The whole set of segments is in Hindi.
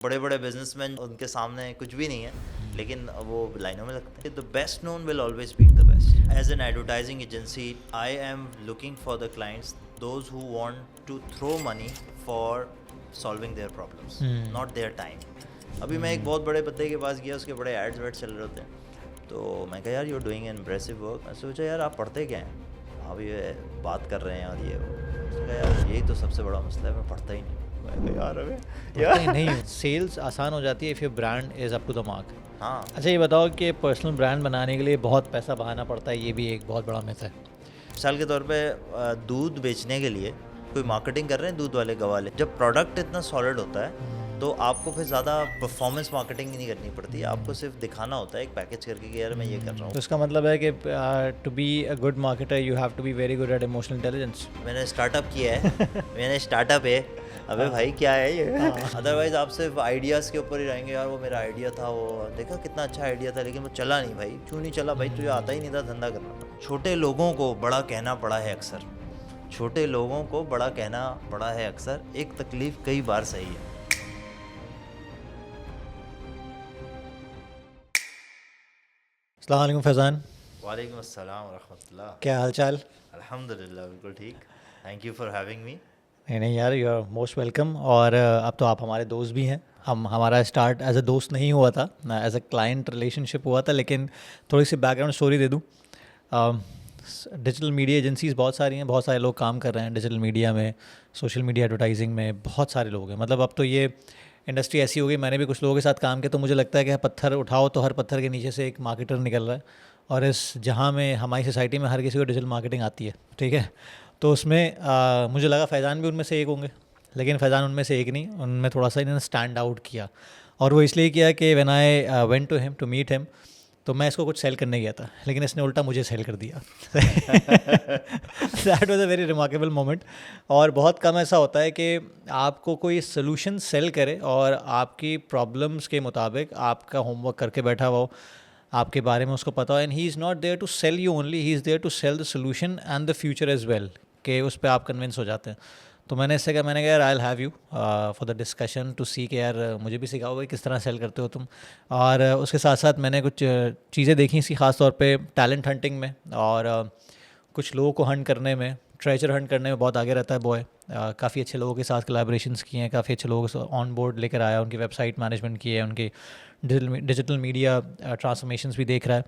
बड़े बड़े बिजनेसमैन उनके सामने कुछ भी नहीं है, लेकिन वो लाइनों में लगते हैं. The best known will always beat the best. As an advertising agency I am looking for the clients those who want to throw money for solving their problems, not their time. अभी मैं एक बहुत बड़े बंदे के पास गया, उसके बड़े एड्स वेड्स चल रहे होते हैं, तो मैं कहा यार you are doing impressive work. मैं सोचा यार आप पढ़ते क्या हैं, आप ये बात कर रहे हैं और ये वो. उसने कहा यार यही तो सबसे बड़ा मसला है, मैं पढ़ता ही नहीं. मैं कहा, यार अबे नहीं सेल्स आसान हो जाती है if your brand is up to the mark. हाँ. अच्छा ये बताओ कि पर्सनल ब्रांड बनाने के लिए बहुत पैसा बहाना पड़ता है, ये भी एक बहुत बड़ा मिथ है. मिसाल के तौर पे दूध बेचने के लिए कोई मार्केटिंग कर रहे हैं, दूध वाले गवाले, जब प्रोडक्ट इतना सॉलिड होता है तो आपको फिर ज़्यादा परफॉर्मेंस मार्केटिंग नहीं करनी पड़ती, आपको सिर्फ दिखाना होता है एक पैकेज करके कि यार मैं ये कर रहा हूँ. तो इसका मतलब है कि to be a good marketer you have to be very good at emotional intelligence. मैंने स्टार्टअप किया है मैंने स्टार्टअप है. अबे भाई क्या है ये. अदरवाइज आप सिर्फ आइडियाज़ के ऊपर ही रहेंगे, यार वो मेरा आइडिया था, वो देखा कितना अच्छा आइडिया था, लेकिन वो चला नहीं. भाई क्यों नहीं चला? भाई तुझे आता ही नहीं था धंधा करना. छोटे लोगों को बड़ा कहना पड़ा है अक्सर, छोटे लोगों को बड़ा कहना पड़ा है अक्सर. एक तकलीफ कई बार सही है. अस्सलाम वालेकुम फैज़ान. वालेकुम अस्सलाम व रहमतुल्लाह. क्या हाल चाल? अल्हम्दुलिल्लाह बिल्कुल ठीक. Thank you for having me. नहीं यार यू आर मोस्ट वेलकम. और अब तो आप हमारे दोस्त भी हैं. हमारा स्टार्ट एज अ दोस्त नहीं हुआ था, एज अ क्लाइंट रिलेशनशिप हुआ था. लेकिन थोड़ी सी बैकग्राउंड स्टोरी दे दूँ. डिजिटल मीडिया एजेंसीज़ बहुत सारी हैं, बहुत सारे लोग काम कर रहे हैं डिजिटल मीडिया में, सोशल मीडिया एडवर्टाइजिंग में. बहुत सारे लोग हैं, मतलब अब तो ये इंडस्ट्री ऐसी हो गई. मैंने भी कुछ लोगों के साथ काम किया तो मुझे लगता है कि पत्थर उठाओ तो हर पत्थर के नीचे से एक मार्केटर निकल रहा है. और इस जहाँ में हमारी सोसाइटी में हर किसी को डिजिटल मार्केटिंग आती है, ठीक है. तो उसमें मुझे लगा फैज़ान भी उनमें से एक होंगे, लेकिन फैज़ान उनमें से एक नहीं. उनमें थोड़ा सा इन्होंने स्टैंड आउट किया, और वो इसलिए किया कि when I went to him to meet him, तो मैं इसको कुछ सेल करने गया था, लेकिन इसने उल्टा मुझे सेल कर दिया. That was a very remarkable moment. और बहुत कम ऐसा होता है कि आपको कोई सोल्यूशन सेल करे और आपकी प्रॉब्लम्स के मुताबिक आपका होमवर्क करके बैठा हुआ हो, आपके बारे में उसको पता हो. And he is not there to sell you only, he is there to sell the solution and the future as well, कि उस पर आप कन्विंस हो जाते हैं. तो मैंने कहा यार I will have you for the discussion to see कि यार मुझे भी सिखाओ भाई किस तरह सेल करते हो तुम. और उसके साथ साथ मैंने कुछ चीज़ें देखी इसकी, ख़ास तौर पे टैलेंट हंटिंग में, और कुछ लोगों को हंट करने में, ट्रेजर हंट करने में बहुत आगे रहता है बॉय. काफ़ी अच्छे लोगों के साथ कोलैबोरेशंस किए हैं, काफ़ी अच्छे लोगों को ऑन बोर्ड लेकर आया, उनकी वेबसाइट मैनेजमेंट की है, उनकी डिजिटल मीडिया ट्रांसफॉर्मेशंस भी देख रहा है.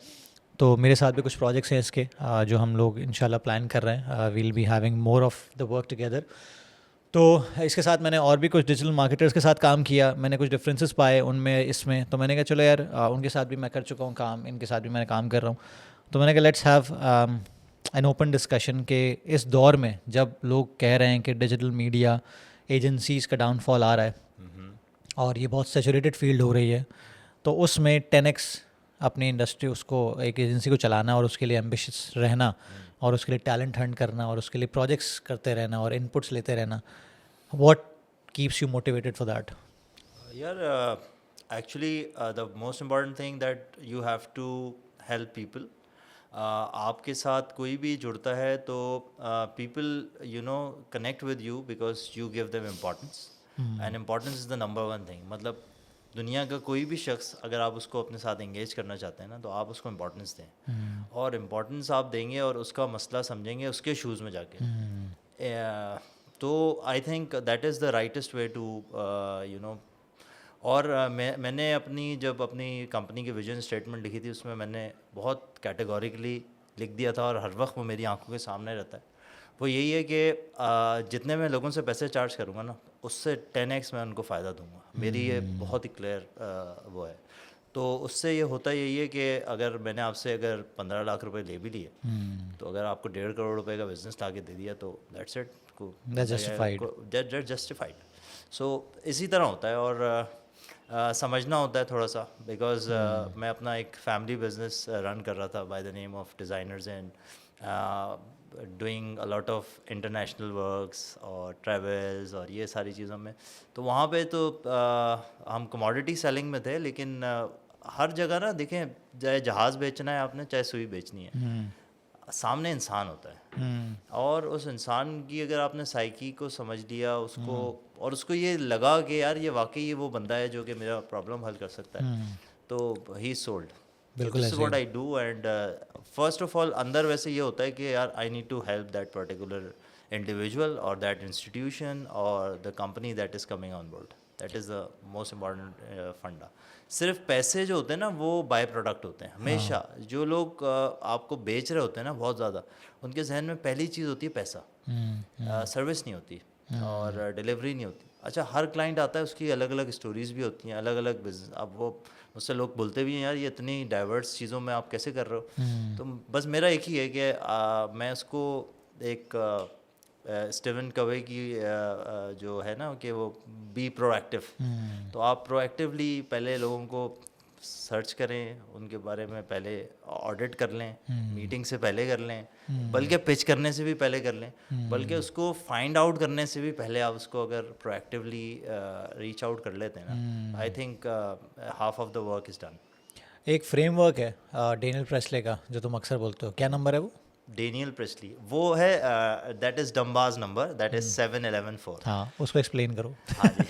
तो मेरे साथ भी कुछ प्रोजेक्ट्स हैं इसके जो हम लोग इंशाल्लाह प्लान कर रहे हैं. We'll be having more of the work together. तो इसके साथ मैंने और भी कुछ डिजिटल मार्केटर्स के साथ काम किया, मैंने कुछ डिफरेंसेस पाए उनमें इसमें. तो मैंने कहा चलो यार उनके साथ भी मैं कर चुका हूँ काम, इनके साथ भी मैं काम कर रहा हूँ. तो मैंने कहा let's have an open discussion के इस दौर में जब लोग कह रहे हैं कि डिजिटल मीडिया एजेंसीज़ का डाउनफॉल आ रहा है और ये बहुत सैचुरेटेड फील्ड हो रही है, तो उसमें 10x अपनी इंडस्ट्री, उसको एक एजेंसी को चलाना और उसके लिए एम्बिशियस रहना और उसके लिए टैलेंट हंट करना और उसके लिए प्रोजेक्ट्स करते रहना और इनपुट्स लेते रहना, what keeps you motivated for that? यार actually the most important thing that you have to help people. आपके साथ कोई भी जुड़ता है तो people you know connect with you because you give them importance, and importance is the number one thing. मतलब दुनिया का कोई भी शख्स अगर आप उसको अपने साथ एंगेज करना चाहते हैं ना, तो आप उसको इम्पोर्टेंस दें. और इम्पोर्टेंस आप देंगे और उसका मसला समझेंगे उसके शूज़ में जाके. तो I think that is the rightest way to you know. और मैंने जब अपनी कंपनी की विजन स्टेटमेंट लिखी थी, उसमें मैंने बहुत कैटेगोरिकली लिख दिया था और हर वक्त वो मेरी आंखों के सामने रहता है. वो यही है कि जितने मैं लोगों से पैसे चार्ज करूँगा ना, उससे 10x मैं उनको फ़ायदा दूंगा. मेरी ये बहुत ही क्लियर वो है. तो उससे ये होता यही है कि अगर मैंने आपसे अगर 15 लाख रुपए ले भी लिए, तो अगर आपको 1.5 करोड़ रुपए का बिजनेस ला के दे दिया तो दैट्स इट, दैट्स जस्टिफाइड. सो इसी तरह होता है. और समझना होता है थोड़ा सा, बिकॉज मैं अपना एक फैमिली बिजनेस रन कर रहा था bye the name of designers and doing a lot of international works और ट्रैवल्स और ये सारी चीज़ों में. तो वहाँ पे तो हम कमोडिटी सेलिंग में थे, लेकिन हर जगह ना देखें, चाहे जहाज़ बेचना है आपने, चाहे सुई बेचनी है, सामने इंसान होता है, और उस इंसान की अगर आपने साइकी को समझ लिया उसको, और उसको ये लगा कि यार ये वाकई ये वो बंदा है जो कि मेरा प्रॉब्लम हल कर सकता है, तो ही सोल्ड. तो बिल्कुल दिस इज ऐसे ही what I do. And first of all अंदर वैसे ये होता है कि यार I need to help that particular individual और दैट इंस्टीट्यूशन और the company that is coming on board. That is the most important funda. सिर्फ पैसे जो होते हैं ना वो बाय प्रोडक्ट होते हैं हमेशा. जो लोग आपको बेच रहे होते हैं ना बहुत ज़्यादा, उनके जहन में पहली चीज़ होती है पैसा. सर्विस नहीं होती और डिलीवरी नहीं होती. अच्छा, हर क्लाइंट आता है, उसकी अलग अलग स्टोरीज़ भी होती हैं, अलग अलग बिजनेस. अब वो मुझसे लोग बोलते भी हैं यार ये इतनी डाइवर्स चीज़ों में आप कैसे कर रहे हो. तो बस मेरा एक ही है कि मैं उसको एक स्टीवन कवे की जो है ना कि वो बी प्रोएक्टिव. तो आप प्रोएक्टिवली पहले लोगों को सर्च करें, उनके बारे में पहले ऑडिट कर लें, मीटिंग से पहले कर लें, बल्कि पिच करने से भी पहले कर लें, बल्कि उसको फाइंड आउट करने से भी पहले आप उसको अगर प्रोएक्टिवली रीच आउट कर लेते हैं ना, I think half of the work is done. एक फ्रेमवर्क है डेनियल प्रेस्ले का जो तुम अक्सर बोलते हो, क्या नंबर है वो? डेनियल प्रेस्ली वो है, that is Dunbar's number, that is 7114. हाँ, उसको एक्सप्लेन करो. हाँ जी.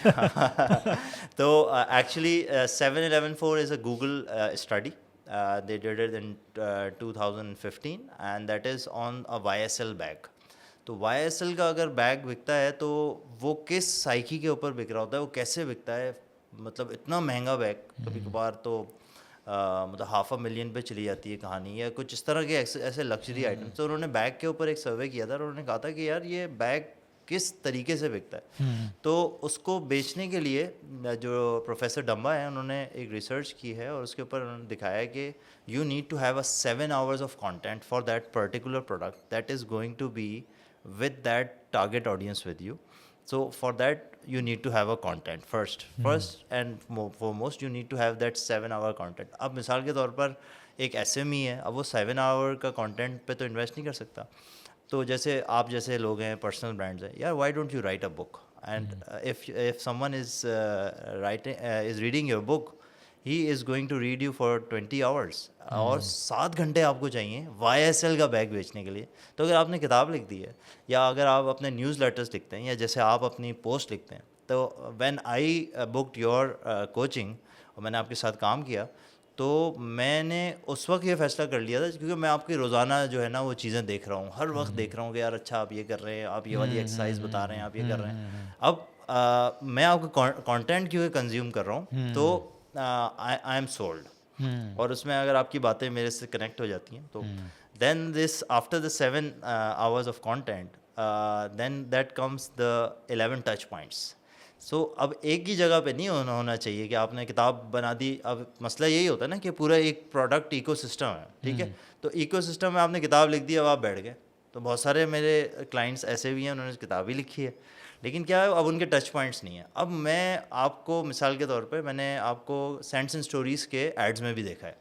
तो actually 7114 is a Google study. They did it in 2015 and that is on a YSL bag. तो YSL का अगर बैग बिकता है तो वो किस साइकी के ऊपर बिक रहा होता है, वो कैसे बिकता है. मतलब इतना महंगा बैग कभी कभार तो मतलब $500,000 पे चली जाती है कहानी, या कुछ इस तरह के ऐसे लग्जरी आइटम्स. तो उन्होंने बैग के ऊपर एक सर्वे किया था और उन्होंने कहा था कि यार ये बैग किस तरीके से बिकता है. तो उसको बेचने के लिए जो प्रोफेसर डम्बा है उन्होंने एक रिसर्च की है और उसके ऊपर उन्होंने दिखाया है कि you need to have a 7 hours of content for that particular product that is going to be with that target audience with you. So for that you need to have a content first and foremost you need to have that 7-hour content. अब मिसाल के तौर पर एक SME है, अब वो 7 hour का content पे तो इन्वेस्ट नहीं कर सकता. तो जैसे आप जैसे लोग हैं, पर्सनल ब्रांड्स हैं, यार why don't you write a book, and if someone is reading your book, he is going to read you for 20 hours और 7 घंटे आपको चाहिए YSL का बैग बेचने के लिए. तो अगर आपने किताब लिख दी है या अगर आप अपने न्यूज़ लेटर्स लिखते हैं या जैसे आप अपनी पोस्ट लिखते हैं, तो when I booked your coaching और मैंने आपके साथ काम किया, तो मैंने उस वक्त ये फ़ैसला कर लिया था क्योंकि मैं आपकी रोज़ाना जो है ना वो चीज़ें देख रहा हूँ, हर वक्त देख रहा हूँ कि यार अच्छा आप ये कर रहे हैं, आप ये वाली एक्सरसाइज बता रहे हैं, आप ये कर रहे हैं. अब मैं आपका कंटेंट क्योंकि कंज्यूम कर रहा हूँ, तो आई एम सोल्ड. और उसमें अगर आपकी बातें मेरे से कनेक्ट हो जाती हैं तो then this after the 7 hours of content, then that comes the 11 touch points. So अब एक ही जगह पे नहीं होना चाहिए कि आपने किताब बना दी. अब मसला यही होता है ना कि पूरा एक प्रोडक्ट इकोसिस्टम है, ठीक है. तो इकोसिस्टम में आपने किताब लिख दी, अब आप बैठ गए. तो बहुत सारे मेरे क्लाइंट्स ऐसे भी हैं, उन्होंने किताब ही लिखी है, लेकिन क्या है अब उनके टच पॉइंट्स नहीं है. अब मैं आपको मिसाल के तौर पे मैंने आपको सेंट्स एंड स्टोरीज़ के एड्स में भी देखा है.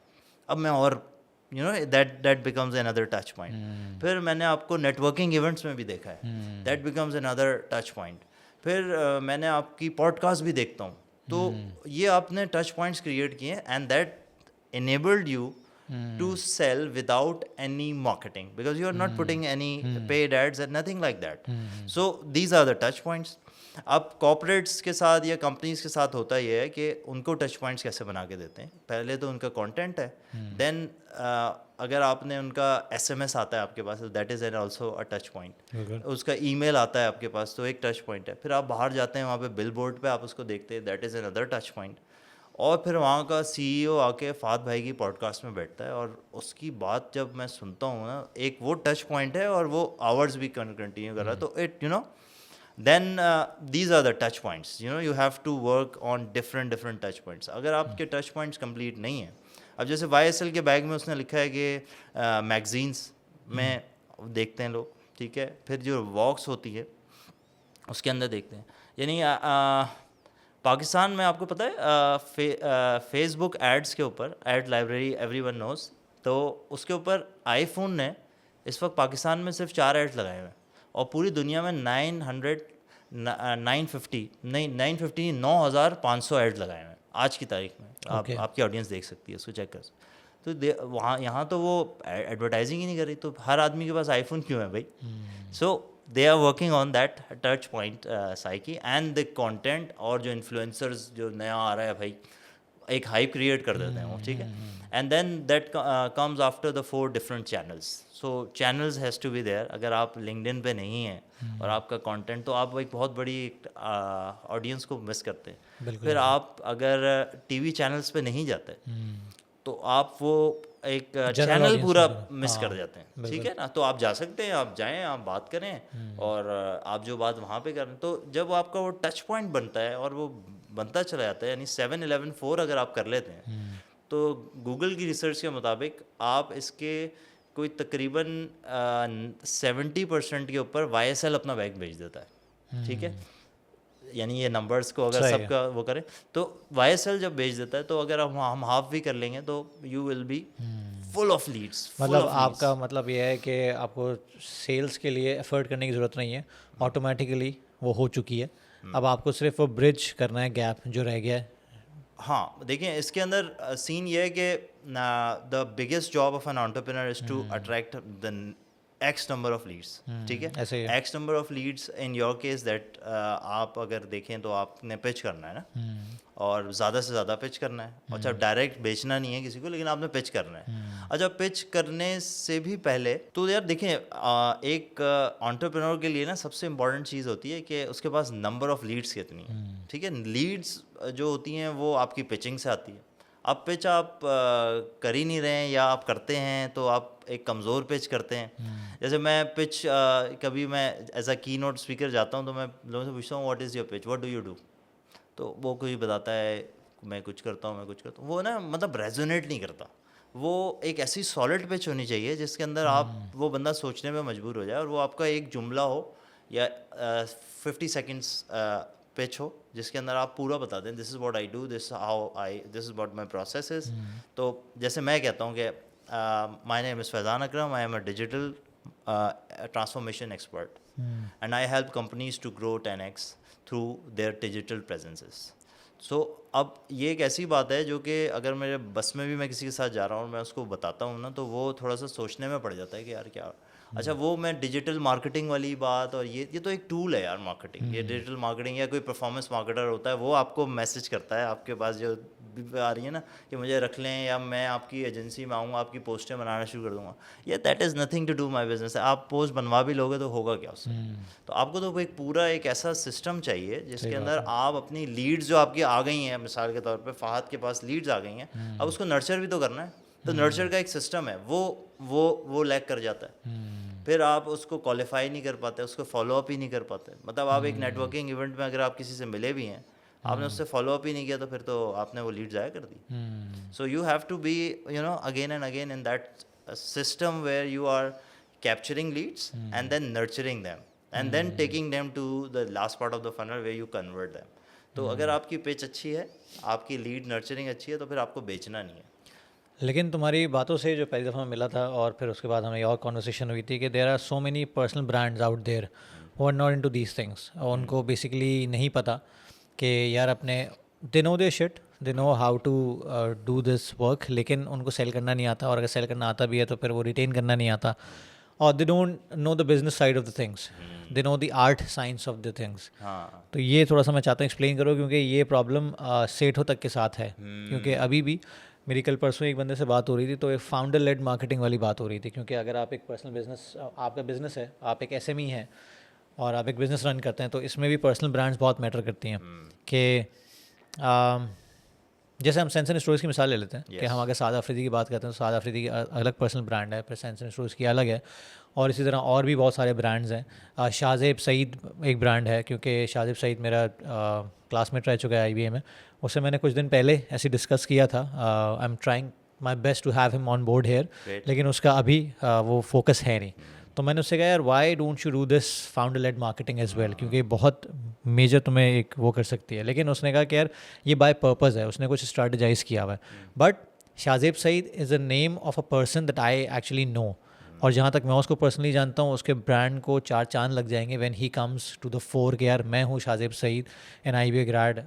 अब मैं और you know that becomes another touch point. फिर मैंने आपको नेटवर्किंग इवेंट्स में भी देखा है, that becomes another touch point. फिर मैंने आपकी पॉडकास्ट भी देखता हूँ. तो ये आपने टच पॉइंट्स क्रिएट किए and that enabled you to sell without any marketing because you are not putting any paid ads and nothing like that. So these are the touch points. अब कॉर्पोरेट्स के साथ या कंपनीज के साथ होता ये है कि उनको टच पॉइंट्स कैसे बना के देते हैं. पहले तो उनका कंटेंट है, देन अगर आपने उनका SMS आता है आपके पास, that is an also a touch point. उसका ईमेल आता है आपके पास, तो एक टच पॉइंट है. फिर आप बाहर जाते हैं, वहाँ पे बिल बोर्ड पे आप उसको देखते हैं, that is N other touch point. और फिर वहाँ का CEO आके फात भाई की पॉडकास्ट में बैठता है और उसकी बात जब मैं सुनता हूँ ना, एक वो टच पॉइंट है और वो आवर्स भी कंटिन्यू कर रहा है. तो it then these are the touch points. You have to work on different touch points. अगर आपके touch points complete नहीं है, अब जैसे YSL के बैग में उसने लिखा है कि मैगजीन्स में देखते हैं लोग, ठीक है. फिर जो वॉक्स होती है उसके अंदर देखते हैं. यानी पाकिस्तान में आपको पता है फेसबुक एड्स के ऊपर एड लाइब्रेरी एवरीवन नोज, तो उसके ऊपर आईफोन ने इस वक्त पाकिस्तान में सिर्फ 4 एड्स लगाए हुए हैं और पूरी दुनिया में 9,500 एड्स लगाए हुए हैं आज की तारीख में. आपकी ऑडियंस देख सकती है, उसको चेक कर. तो वहाँ यहाँ तो वो एडवर्टाइजिंग ही नहीं कर रही, तो हर आदमी के पास आईफोन क्यों है भाई? So they are working on that touch point psyche and the content, और जो इन्फ्लुएंसर्स जो नया आ रहा है भाई, एक हाइप क्रिएट कर देते हैं वो, ठीक है, and then that comes after the 4 different channels. So channels has to be there. अगर आप लिंक्डइन पे नहीं हैं और आपका कंटेंट, तो आप एक बहुत बड़ी ऑडियंस को मिस करते हैं. बिल्कुल फिर आप अगर टीवी चैनल्स पे नहीं जाते, तो आप वो एक चैनल audience पूरा को, मिस हाँ, कर जाते हैं, ठीक है ना. तो आप जा सकते हैं, आप जाएं, आप बात करें, और आप जो बात वहाँ पे करें, तो जब आपका वो टच पॉइंट बनता है और वो बनता चला जाता है, यानी 7-11-4 अगर आप कर लेते हैं, तो गूगल की रिसर्च के मुताबिक आप इसके कोई तकरीबन 70% के ऊपर YSL अपना बैग भेज देता है, ठीक है. यानी ये नंबर्स को अगर सही है। सबका वो करें, तो YSL जब भेज देता है, तो अगर हम हाफ भी कर लेंगे, तो you will be full of leads. मतलब आपका मतलब ये है कि आपको सेल्स के लिए एफर्ट करने की ज़रूरत नहीं है, ऑटोमेटिकली वो हो चुकी है. अब आपको सिर्फ वो ब्रिज करना है गैप जो रह गया है. हाँ, देखिए इसके अंदर सीन ये है कि the biggest job of an entrepreneur is to attract the X number of leads, ठीक है. ऐसे ही है. X number of leads in your case that आप अगर देखें तो आपने पिच करना है ना, और ज़्यादा से ज़्यादा पिच करना है. अच्छा, डायरेक्ट बेचना नहीं है किसी को, लेकिन आपने पिच करना है. अच्छा, पिच करने से भी पहले तो यार देखें, एक एंटरप्रेन्योर के लिए ना सबसे इम्पॉर्टेंट चीज़ होती है कि उसके पास नंबर ऑफ लीड्स कितनी है, ठीक है. लीड्स जो होती हैं वो आपकी पिचिंग से आती है. अब पिच आप कर ही नहीं रहे हैं, या आप करते हैं तो आप एक कमज़ोर पिच करते हैं. जैसे मैं पिच कभी मैं एज अ की नोट स्पीकर जाता हूँ, तो मैं लोगों से पूछता हूँ what is your pitch, what do you do. तो वो कोई बताता है मैं कुछ करता हूँ, मैं कुछ करता हूँ, वो ना मतलब रेजोनेट नहीं करता. वो एक ऐसी सॉलिड पिच होनी चाहिए जिसके अंदर आप वो बंदा सोचने में मजबूर हो जाए, और वो आपका एक जुमला हो या 50 सेकेंड्स पिच हो, जिसके अंदर आप पूरा बता दें, this is what I do, this is what my process is. तो जैसे मैं कहता हूँ कि my name is Faizan Akram, I am a digital transformation expert, and I help companies to grow 10x through their digital presences. So अब ये एक ऐसी बात है जो कि अगर मेरे बस में भी मैं किसी के साथ जा रहा हूँ और मैं उसको बताता हूँ ना, तो वो थोड़ा सा सोचने में पड़ जाता है कि यार क्या. अच्छा, वो मैं डिजिटल मार्केटिंग वाली बात, और ये तो एक टूल है यार मार्केटिंग. ये डिजिटल मार्केटिंग, या कोई परफॉर्मेंस मार्केटर होता है, वो आपको मैसेज करता है आपके पास जो आ रही है ना, कि मुझे रख लें, या मैं आपकी एजेंसी में आऊँगा, आपकी पोस्टें बनाना शुरू कर दूँगा. ये that is nothing to do my business. आप पोस्ट बनवा भी लोगे तो होगा क्या उससे? तो आपको तो एक पूरा एक ऐसा सिस्टम चाहिए जिसके अंदर आप अपनी लीड्स जो आपकी आ गई हैं, मिसाल के तौर पे फ़हद के पास लीड्स आ गई हैं, अब उसको नर्चर भी तो करना है. तो नर्चर का एक सिस्टम है, वो लैक कर जाता है. फिर आप उसको क्वालिफाई नहीं कर पाते, उसको फॉलो अप ही नहीं कर पाते. मतलब आप एक नेटवर्किंग इवेंट में अगर आप किसी से मिले भी हैं, आपने उससे फॉलो अप ही नहीं किया, तो फिर तो आपने वो लीड ज़ाया कर दी. So you have to be again and again in that system where you are capturing leads and then nurturing them, and then taking them to the last part of the funnel where you convert them. तो अगर आपकी पिच अच्छी है, आपकी लीड नर्चरिंग अच्छी है, तो फिर आपको बेचना नहीं है. लेकिन तुम्हारी बातों से जो पहली दफ़ा मिला था, और फिर उसके बाद हमें और कॉन्वर्सेशन हुई थी कि there are so many personal brands out there who are not into these things. और उनको बेसिकली नहीं पता कि यार अपने they know their shit, they know how to do this work, लेकिन उनको सेल करना नहीं आता. और अगर सेल करना आता भी है तो फिर वो रिटेन करना नहीं आता. और दे don't know the business side of the things, they know the art science of the things. हाँ, तो ये थोड़ा सा मैं चाहता हूँ एक्सप्लेन करो, क्योंकि ये प्रॉब्लम सेठों तक के साथ है. क्योंकि अभी भी मेरी कल परसों एक बंदे से बात हो रही थी, तो एक फाउंडर लेड मार्केटिंग वाली बात हो रही थी. क्योंकि अगर आप एक पर्सनल बिजनेस, आपका बिजनेस है, आप एक SME हैं और आप एक बिज़नेस रन करते हैं, तो इसमें भी पर्सनल ब्रांड्स बहुत मैटर करती हैं. कि जैसे हम सेंसन स्टोरीज़ की मिसाल ले लेते हैं कि हम अगर साद अफरीदी की बात करते हैं, तो साद अफरीदी की अलग पर्सनल ब्रांड है, फिर सेंसन स्टोरीज़ की अलग है, और इसी तरह और भी बहुत सारे ब्रांड्स हैं. शाहज़ेब सईद एक ब्रांड है, क्योंकि शाहज़ेब सईद मेरा क्लासमेट रह चुका है IBA में. उससे मैंने कुछ दिन पहले ऐसे डिस्कस किया था. I am trying my best to have him on board here, लेकिन उसका अभी वो फोकस है नहीं. तो मैंने उससे कहा यार why don't you do this founder led marketing as well, क्योंकि बहुत मेजर तुम्हें एक वो कर सकती है. लेकिन उसने कहा कि यार ये बाय पर्पज़ है, उसने कुछ स्ट्रेटजाइज किया हुआ है. But Shahzeb Saeed is a name of a person that I actually know. और जहाँ तक मैं उसको पर्सनली जानता हूँ, उसके ब्रांड को 4 चांद लग जाएंगे when he comes to the four कि यार मैं हूँ Shahzeb Saeed, an IBA grad,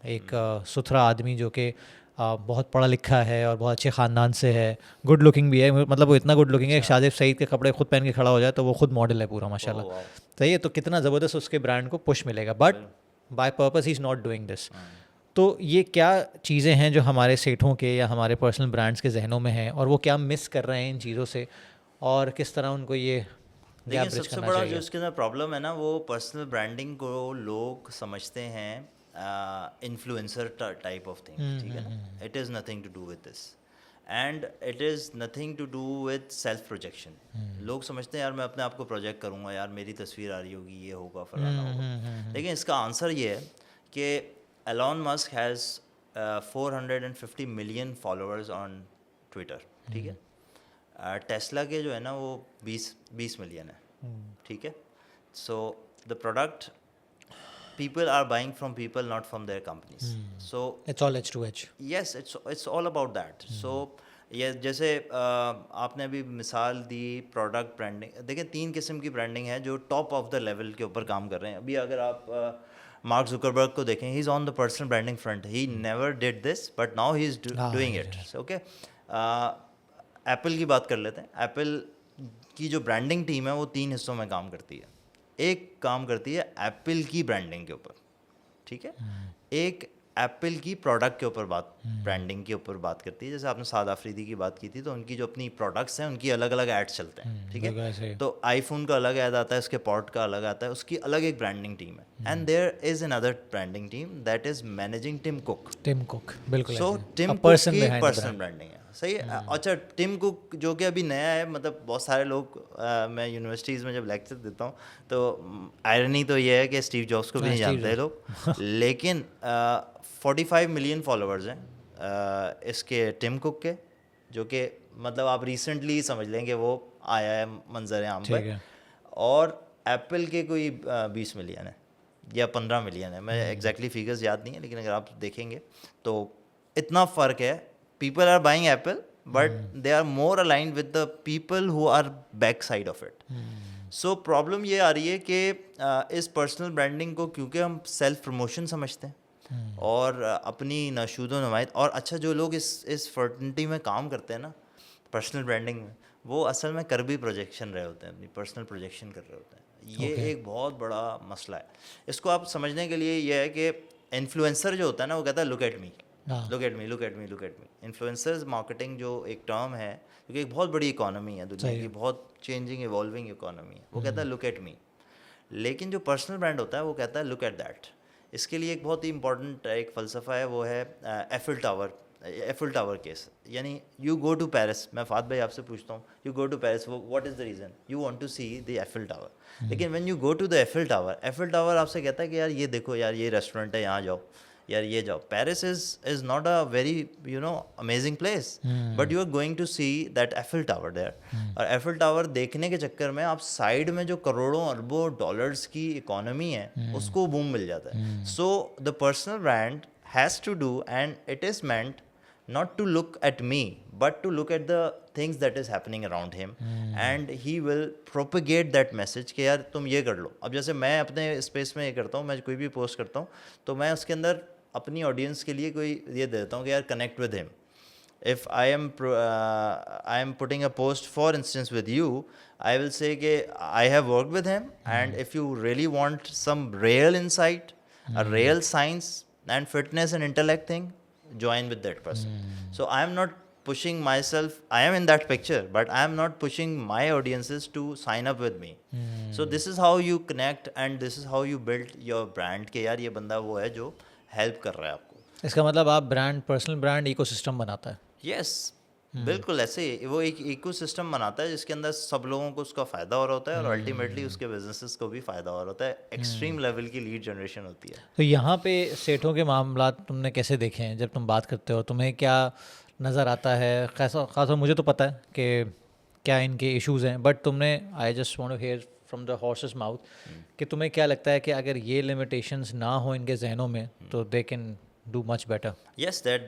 एक सुथरा आदमी जो कि बहुत पढ़ा लिखा है और बहुत अच्छे ख़ानदान से है, गुड लुकिंग भी है, मतलब वो इतना गुड लुकिंग है कि शाजिब सईद के कपड़े खुद पहन के खड़ा हो जाए तो वो खुद मॉडल है पूरा ओह माशाल्लाह। वाओ। सही है, तो कितना ज़बरदस्त उसके ब्रांड को पुश मिलेगा, but by purpose he is not doing this. तो ये क्या चीज़ें हैं जो हमारे सेठों के या हमारे पर्सनल ब्रांड्स के जहनों में हैं और वो क्या मिस कर रहे हैं इन चीज़ों से, और किस तरह उनको ये देखिए गैप ब्रिज सबसे करना बड़ा जो चाहिए? इसके अंदर प्रॉब्लम है ना, वो पर्सनल ब्रांडिंग को लोग समझते हैं इन्फ्लुएंसर टाइप ऑफ थिंग, ठीक है ना। It is nothing to do with this, and it is nothing to do with self projection. लोग समझते हैं यार मैं अपने आप को प्रोजेक्ट करूँगा, यार मेरी तस्वीर आ रही होगी, ये होगा फलाना होगा। लेकिन इसका आंसर ये है कि Elon Musk has 450 million followers on Twitter, ठीक है। टेस्ला के जो है ना वो 20 मिलियन है, ठीक है। So the product people are buying from people, not from their companies. So it's all edge to edge. yes, it's all about that. So ये जैसे आपने अभी मिसाल दी प्रोडक्ट ब्रांडिंग। देखिए 3 किस्म की ब्रांडिंग है जो टॉप ऑफ द लेवल के ऊपर काम कर रहे हैं। अभी अगर आप मार्क जुकरबर्ग को देखें, he is on the personal branding front, he never did this but now he is doing it, okay. Apple की बात कर लेते हैं। एप्पल की जो ब्रांडिंग टीम है वो 3 हिस्सों में काम करती है। एक काम करती है एप्पल की ब्रांडिंग के ऊपर, ठीक है। एक एप्पल की प्रोडक्ट के ऊपर बात, ब्रांडिंग के ऊपर बात करती है। जैसे आपने साद अफरीदी की बात की थी, तो उनकी जो अपनी प्रोडक्ट्स हैं उनकी अलग अलग एड्स चलते हैं, ठीक है। तो आईफोन का अलग ऐड आता है, उसके पॉड का अलग आता है, उसकी अलग एक ब्रांडिंग टीम है। And there is another branding team that is managing Tim Cook. Tim Cook, बिल्कुल। सो टिम कुक की पर्सनल ब्रांडिंग है, सही है। अच्छा, टिम कुक जो कि अभी नया है, मतलब बहुत सारे लोग मैं यूनिवर्सिटीज़ में जब लेक्चर देता हूँ तो आयरनी तो ये है कि स्टीव जॉब्स को भी नहीं जानते हैं लोग, लेकिन 45 मिलियन फॉलोअर्स हैं इसके टिम कुक के, जो कि मतलब आप रिसेंटली समझ लेंगे वो आया है मंजर आम पर। और एप्पल के कोई 20 मिलियन है या 15 मिलियन है, मैं एग्जैक्टली फिगर्स याद नहीं है, लेकिन अगर आप देखेंगे तो इतना फ़र्क है। People are buying Apple but they are more aligned with the people who are back side of it. So problem ये आ रही है कि इस पर्सनल ब्रांडिंग को क्योंकि हम सेल्फ प्रमोशन समझते हैं और अपनी नशूदो नुमाइश, और अच्छा जो लोग इस फर्टनिटी में काम करते हैं ना, पर्सनल ब्रांडिंग में, वो असल में कर भी प्रोजेक्शन रहे होते हैं, अपनी पर्सनल प्रोजेक्शन कर रहे होते हैं। ये एक बहुत बड़ा मसला है। इसको आप समझने के लिए ये है कि इन्फ्लुएंसर जो होता है ना, वो कहता है look at me, look at me, look at me, look at me. Influencers marketing जो एक टर्म है, क्योंकि एक बहुत बड़ी इकोनॉमी है दुनिया की, बहुत चेंजिंग इवॉल्विंग इकोनॉमी है, वो कहता है लुक एट मी। लेकिन जो पर्सनल ब्रांड होता है वो कहता है लुक एट दैट। इसके लिए एक बहुत ही इंपॉर्टेंट एक फ़लसफ़ा है, वो है Eiffel tower. Eiffel tower case, यानी यू गो टू पेरिस, मैं फात भाई आपसे पूछता हूँ, you go to Paris, what is the reason? You want to see the Eiffel tower. लेकिन when you go to the Eiffel tower आपसे कहता है कि यार ये देखो, यार ये रेस्टोरेंट है, यहाँ जाओ, यार ये जाओ। Paris is not a very amazing place, but you are going to see that Eiffel Tower there. और एफिल टावर देखने के चक्कर में आप साइड में जो करोड़ों अरबों डॉलर्स की इकोनॉमी है उसको बूम मिल जाता है। So the personal brand has to do, and it is meant not to look at me but to look at the things that is happening around him, and he will propagate that message कि यार तुम ये कर लो। अब जैसे मैं अपने स्पेस में ये करता हूँ, मैं कोई भी पोस्ट करता हूँ तो मैं उसके अंदर अपनी ऑडियंस के लिए कोई ये देता हूँ कि यार connect with him. if I am putting a post for instance with you, I will say कि I have worked with him, and if you really want some real insight, a real science and fitness and intellect thing, join with that person. So I am not pushing myself, I am in that picture but I am not pushing my audiences to sign up with me. So this is how you connect and this is how you build your brand कि यार ये बंदा वो है जो हेल्प कर रहा है आपको। इसका मतलब आप ब्रांड, पर्सनल ब्रांड इकोसिस्टम बनाता है। यस, बिल्कुल ऐसे ही वो एक इकोसिस्टम बनाता है जिसके अंदर सब लोगों को उसका फ़ायदा हो रहा होता है और अल्टीमेटली उसके बिजनेसेस को भी फ़ायदा हो रहा होता है। एक्सट्रीम लेवल की लीड जनरेशन होती है। तो यहाँ पे सेठों के मामला तुमने कैसे देखे हैं? जब तुम बात करते हो तुम्हें क्या नज़र आता है? खासतौर मुझे तो पता है कि क्या इनके इश्यूज़ हैं, बट तुमने, I just want to hear from the horse's mouth कि तुम्हें क्या लगता है कि अगर ये लिमिटेशंस ना हो इनके जहनों में तो they can do much better. Yes, that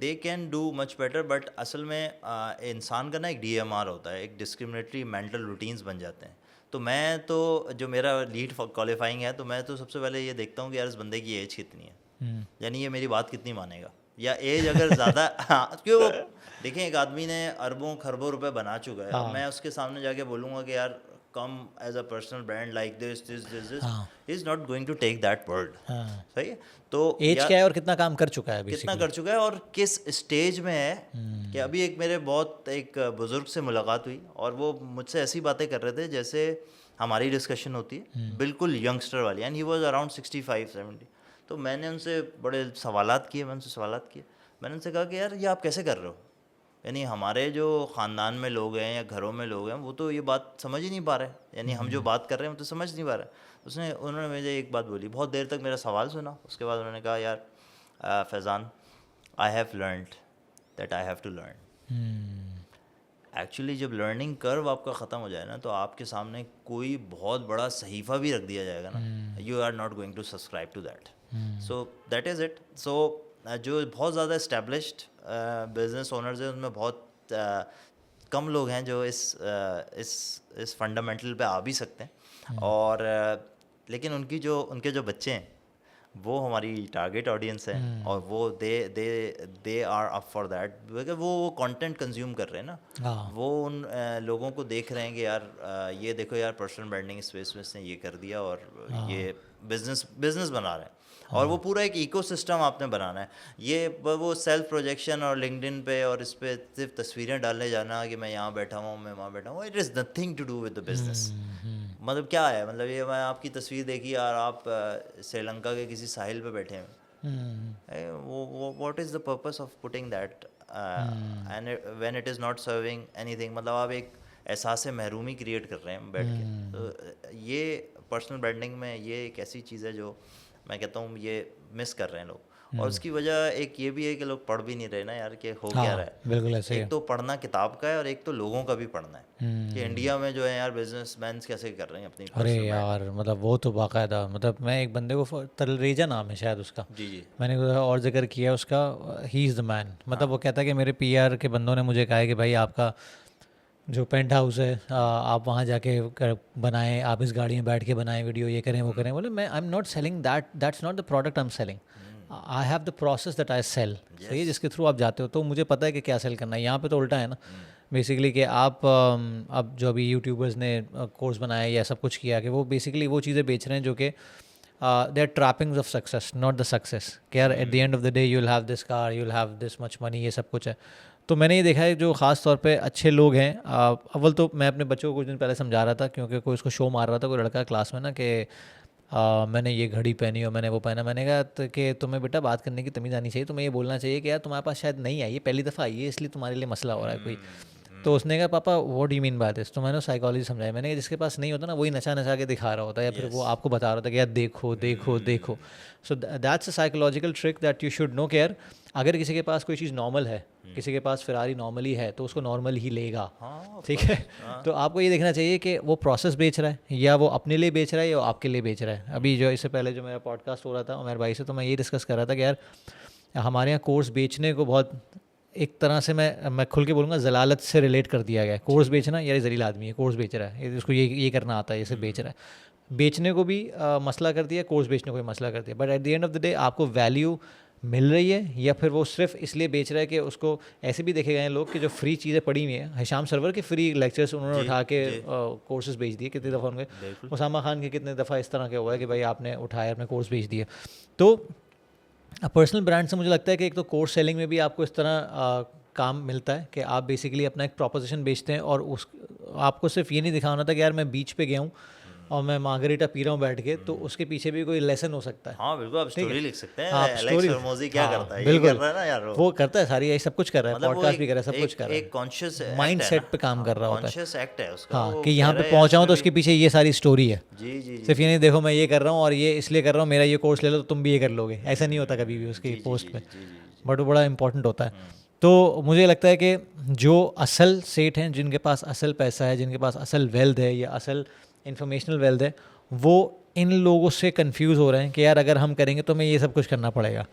they can do much better, but असल में इंसान का ना एक DMR होता है, एक डिस्क्रिमिनेटरी मेंटल रूटीन्स बन जाते हैं। तो मैं तो जो मेरा लीड क्वालिफाइंग है, तो मैं तो सबसे पहले ये देखता हूँ कि यार इस बंदे की एज कितनी है, यानी ये मेरी बात कितनी मानेगा। या एज अगर ज़्यादा हाँ, क्यों वो देखें एक आदमी ने अरबों खरबों रुपए बना चुका है, अब हाँ मैं उसके सामने जाके बोलूँगा कि यार come as a personal brand like this हाँ is not going to take that word. हाँ। सही है, तो एज या क्या है और कितना काम कर चुका है कितना बेसिकली। कर चुका है और किस स्टेज में है। कि अभी एक मेरे बहुत एक बुजुर्ग से मुलाकात हुई और वो मुझसे ऐसी बातें कर रहे थे जैसे हमारी डिस्कशन होती है, बिल्कुल यंगस्टर वाली, एंड ही वाज अराउंड 65-70। तो मैंने उनसे बड़े सवालात किए, मैंने उनसे कहा कि यार ये आप कैसे कर रहे हो, यानी हमारे जो ख़ानदान में लोग हैं या घरों में लोग हैं वो तो ये बात समझ ही नहीं पा रहे, यानी हम जो बात कर रहे हैं वो तो समझ नहीं पा रहे। उन्होंने मुझे एक बात बोली, बहुत देर तक मेरा सवाल सुना, उसके बाद उन्होंने कहा यार Faizan, I have learned that I have to learn. Actually जब लर्निंग कर्व आपका ख़त्म हो जाए ना, तो आपके सामने कोई बहुत बड़ा सहीफ़ा भी रख दिया जाएगा ना, you are not going to subscribe to that. So that is it. So जो बहुत ज़्यादा इस्टेब्लिश्ड बिजनेस ओनर्स हैं उनमें बहुत कम लोग हैं जो इस फंडामेंटल पे आ भी सकते हैं, और लेकिन उनके जो बच्चे हैं वो हमारी टारगेट ऑडियंस है, और वो they are up for that, because वो कंटेंट कंज्यूम कर रहे हैं ना, हाँ वो उन लोगों को देख रहे हैं कि यार ये देखो यार पर्सनल ब्रांडिंग स्पेस में इसने ये कर दिया और ये बिजनेस बना रहे हैं, और वो पूरा एक इकोसिस्टम आपने बनाना है। ये वो सेल्फ प्रोजेक्शन और लिंक्डइन पे और इस पे सिर्फ तस्वीरें डालने जाना कि मैं यहाँ बैठा हुआ हूँ, मैं वहाँ बैठा हूँ, it is nothing to do with the business. मतलब क्या है, मतलब ये मैं आपकी तस्वीर देखी यार, आप श्रीलंका के किसी साहिल पे बैठे हैं, वो what is the purpose of putting that, and when it is not serving anything, मतलब आप एक एहसास महरूमी क्रिएट कर रहे हैं बैठ के। तो ये पर्सनल ब्रांडिंग में ये एक ऐसी चीज़ है जो मैं कहता हूँ ये मिस कर रहे हैं लोग, और उसकी वजह एक ये भी है कि लोग पढ़ भी नहीं रहे ना यार, कि हो क्या रहा है। बिल्कुल ऐसे ही एक तो पढ़ना किताब का है और एक तो लोगों का भी पढ़ना है कि इंडिया में जो है यार बिजनेसमैन कैसे कर रहे हैं अपनी अरे पर्सनल यार मतलब वो तो बाकायदा, मतलब मैं एक बंदे को तलरेजा नाम है शायद उसका, जी जी मैंने और जिक्र किया उसका, ही इज़ द मैन। मतलब वो कहता है कि मेरे पीआर के बंदों ने मुझे कहा है कि भाई आपका जो पेंट हाउस है आप वहाँ जाके बनाएं, आप इस गाड़ी में बैठ के बनाएं वीडियो, ये करें वो करें। बोले मैं I am not selling that's not the product I am selling, I have the process that I sell. सही है, जिसके थ्रू आप जाते हो तो मुझे पता है कि क्या सेल करना है। यहाँ पे तो उल्टा है ना बेसिकली कि आप अब जो अभी यूट्यूबर्स ने कोर्स बनाया या सब कुछ किया कि वो बेसिकली वो चीज़ें बेच रहे हैं जो कि they are trappings of success, not the success. कि यार at the end of the day you will have this car, you will have this much money, ये सब कुछ है। तो मैंने ये देखा है जो ख़ास तौर पे अच्छे लोग हैं, अव्वल तो मैं अपने बच्चों को कुछ दिन पहले समझा रहा था, क्योंकि कोई उसको शो मार रहा था कोई लड़का क्लास में ना कि मैंने ये घड़ी पहनी और मैंने वो पहना। मैंने कहा कि तुम्हें बेटा बात करने की तमीज़ आनी चाहिए, तुम्हें ये बोलना चाहिए कि यार तुम्हारे पास शायद नहीं आई है, पहली दफ़ा आई है, इसलिए तुम्हारे लिए मसला हो रहा है कोई। तो उसने कहा पापा what do you mean by this, तो मैंने साइकोलॉजी समझाई। मैंने कहा जिसके पास नहीं होता ना वही नचा नचा के दिखा रहा होता है, या फिर वो आपको बता रहा होता है कि यार देखो देखो देखो। So that's a psychological trick that you should know care. अगर किसी के पास कोई चीज़ नॉर्मल है, किसी के पास फिरारी नॉर्मली है, तो उसको नॉर्मल ही लेगा। ठीक है, तो आपको ये देखना चाहिए कि वो प्रोसेस बेच रहा है या वो अपने लिए बेच रहा है या आपके लिए बेच रहा है। अभी जो इससे पहले जो मेरा पॉडकास्ट हो रहा था उमर भाई से, तो मैं ये डिस्कस कर रहा था कि यार हमारे यहाँ कोर्स बेचने को बहुत एक तरह से मैं खुल के बोलूँगा जलालत से रिलेट कर दिया गया है। कोर्स बेचना, यार जलील आदमी है, कोर्स बेच रहा है, इसको ये करना आता है, ये सब बेच रहा है। बेचने को भी मसला कर दिया, कोर्स बेचने को भी मसला कर दिया। But at the end of the day आपको वैल्यू मिल रही है, या फिर वो सिर्फ इसलिए बेच रहा है कि उसको ऐसे भी देखे गए हैं लोग कि जो फ्री चीज़ें पड़ी हुई हैं, हिशाम सरवर के फ्री लेक्चर्स उन्होंने उठा के कोर्सेज बेच दिए कितनी दफ़ा उनके, उसामा खान के कितने दफ़ा इस तरह के हुआ है कि भाई आपने उठाया अपने कोर्स बेच दिए। तो पर्सनल ब्रांड से मुझे लगता है कि एक तो कोर्स सेलिंग में भी आपको इस तरह काम मिलता है कि आप बेसिकली अपना एक प्रोपोजिशन बेचते हैं, और उस आपको सिर्फ ये नहीं दिखाना था कि यार मैं बीच पे गया हूँ और मैं मार्गरीटा पी रहा हूँ बैठ के, तो उसके पीछे भी कोई लेसन हो सकता है। हाँ बिल्कुल, आप स्टोरी लिख सकते हैं। आप एलेक्स स्टोरी हरमोजी क्या करता है, ये बिल्कुल कर रहा है ना यार, वो करता है, सारी ये सब कुछ कर रहा है, मतलब वो पॉडकास्ट भी कर रहा है, सब एक कुछ कर रहा एक कॉन्शियस है, माइंड सेट पे काम कर रहा होता है। कॉन्शियस एक्ट है उसका, हाँ वो कि कह यहाँ रहा पे है पहुँचा हूँ तो उसमें उसके भी। पीछे ये सारी स्टोरी है। जी जी सिर्फ ये नहीं देखो मैं ये कर रहा हूँ और ये इसलिए कर रहा हूँ, मेरा ये कोर्स ले लो तो तुम भी ये कर लोगे, ऐसा नहीं होता कभी भी उसकी पोस्ट पे। बट वो बड़ा इंपॉर्टेंट होता है। तो मुझे लगता है कि जो असल सेठ हैं, जिनके पास असल पैसा है, जिनके पास असल वेल्थ है या असल इंफॉर्मेशनल वेल्थ है, वो इन लोगों से कंफ्यूज हो रहे हैं कि यार अगर हम करेंगे तो हमें ये सब कुछ करना पड़ेगा।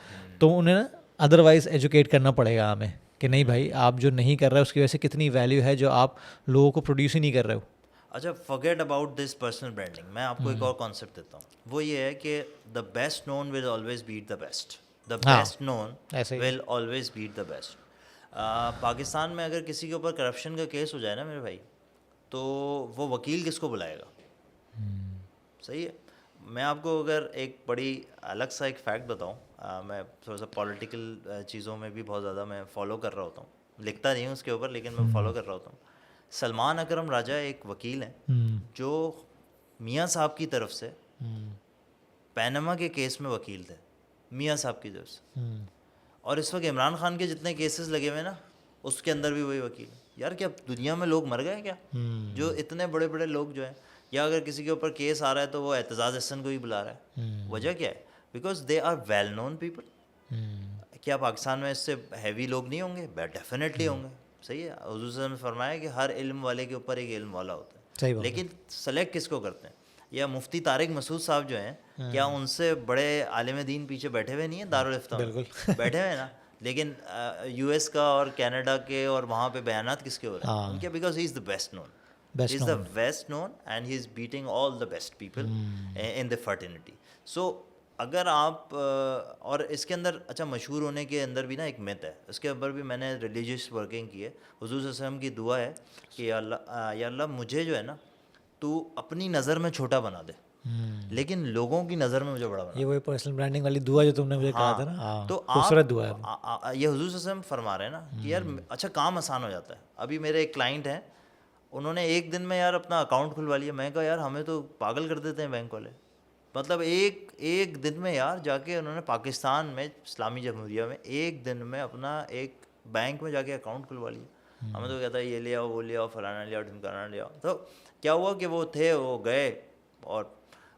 तो उन्हें ना अदरवाइज़ एजुकेट करना पड़ेगा हमें कि नहीं भाई आप जो नहीं कर रहे हो उसकी वजह से कितनी वैल्यू है जो आप लोगों को प्रोड्यूस ही नहीं कर रहे हो। अच्छा, forget about this personal branding, मैं आपको एक और कॉन्सेप्ट देता हूँ। वो ये है कि the best known will always beat the best. The हाँ बेस्ट नोन ऐसे ही will always beat the best. Pakistan में अगर किसी के ऊपर करप्शन का केस हो जाए ना मेरे भाई, तो वो वकील किसको बुलाएगा? सही है। मैं आपको अगर एक बड़ी अलग सा एक फैक्ट बताऊं, मैं थोड़ा सा पॉलिटिकल चीज़ों में भी बहुत ज़्यादा मैं फॉलो कर रहा होता हूँ, लिखता नहीं हूँ उसके ऊपर लेकिन मैं फॉलो कर रहा होता हूँ। सलमान अकरम राजा एक वकील हैं जो मियाँ साहब की तरफ से पैनामा के केस में वकील थे, मियाँ साहब की तरफ से। और इस वक्त इमरान खान के जितने केसेस लगे हुए हैं ना, उसके अंदर भी वही वकील है। यार क्या दुनिया में लोग मर गए क्या? जो इतने बड़े बड़े लोग जो हैं, या अगर किसी के ऊपर केस आ रहा है तो वो एतजाज़ हसन को ही बुला रहा है। वजह क्या है? Because they are well known people. क्या पाकिस्तान में इससे हैवी लोग नहीं होंगे? डेफिनेटली होंगे। सही है। हुजूर सल्लल्लाहु अलैहि वसल्लम ने फरमाया कि हर इल्म वाले के ऊपर एक इल्म वाला होता है। सही बात है। लेकिन सेलेक्ट किसको करते हैं? या मुफ्ती तारिक मसूद साहब जो हैं, क्या उनसे बड़े आलिम दीन पीछे बैठे हुए नहीं हैं दारुल इफ्ता में? बिल्कुल बैठे हुए हैं ना। लेकिन यूएस का और कनाडा के और वहाँ पे बयानात किसके हो रहे हैं? हाँ उनके, because he is the best known. Best is the known best known and he is beating all the best people in the fraternity. So अगर आप और इसके अंदर अच्छा मशहूर होने के अंदर भी ना एक मिथ है, उसके ऊपर भी मैंने रिलीजियस वर्किंग की है। हुजूर सल्लल्लाहु अलैहि वसल्लम की दुआ है कि या अल्लाह मुझे जो है ना तू अपनी नज़र में छोटा बना दे, लेकिन लोगों की नज़र में मुझे बड़ा बना ये दे। वही पर्सनल ब्रांडिंग वाली दुआ जो तुमने मुझे कहा था ना, हाँ, तो हाँ खूबसूरत दुआ है। ये हुजूर सल्लल्लाहु अलैहि वसल्लम फरमा रहे हैं ना कि यार अच्छा काम आसान हो जाता है। अभी मेरे एक क्लाइंट हैं, उन्होंने एक दिन में यार अपना अकाउंट खुलवा लिया। मैं कहा यार हमें तो पागल कर देते हैं बैंक वाले। मतलब एक दिन में यार जाके उन्होंने पाकिस्तान में इस्लामी जमहूरिया में एक दिन में अपना एक बैंक में जाके अकाउंट खुलवा लिया। हमें तो कहता है ये ले आओ, वो ले आओ, फलाना ले आओ, ढिमकाना ले आओ। तो क्या हुआ कि वो थे, वो गए, और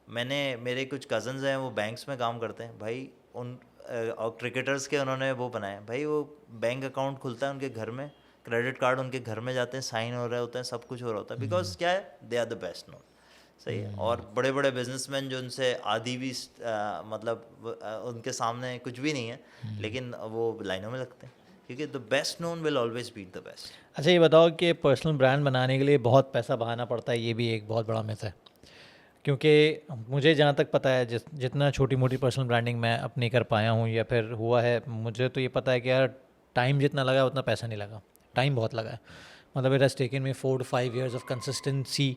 मेरे कुछ कज़न्स हैं वो बैंक्स में काम करते हैं भाई, और क्रिकेटर्स के उन्होंने वो बनाए भाई, वो बैंक अकाउंट खुलता है उनके घर में, क्रेडिट कार्ड उनके घर में जाते हैं, साइन हो रहे होते हैं, सब कुछ हो रहा होता है। बिकॉज क्या है, they are the best known. सही है। और बड़े बड़े बिजनेसमैन जो उनसे आधी भी मतलब उनके सामने कुछ भी नहीं है, लेकिन वो लाइनों में लगते हैं, क्योंकि the best known will always beat the best. अच्छा ये बताओ कि पर्सनल ब्रांड बनाने के लिए बहुत पैसा बहाना पड़ता है, ये भी एक बहुत बड़ा मिथ है? क्योंकि मुझे जहाँ तक पता है, जितना छोटी मोटी पर्सनल ब्रांडिंग मैं अपनी कर पाया हूँ या फिर हुआ है, मुझे तो ये पता है कि यार टाइम जितना लगा उतना पैसा नहीं लगा। टाइम बहुत लगा है। मतलब it has taken me 4 to 5 years of consistency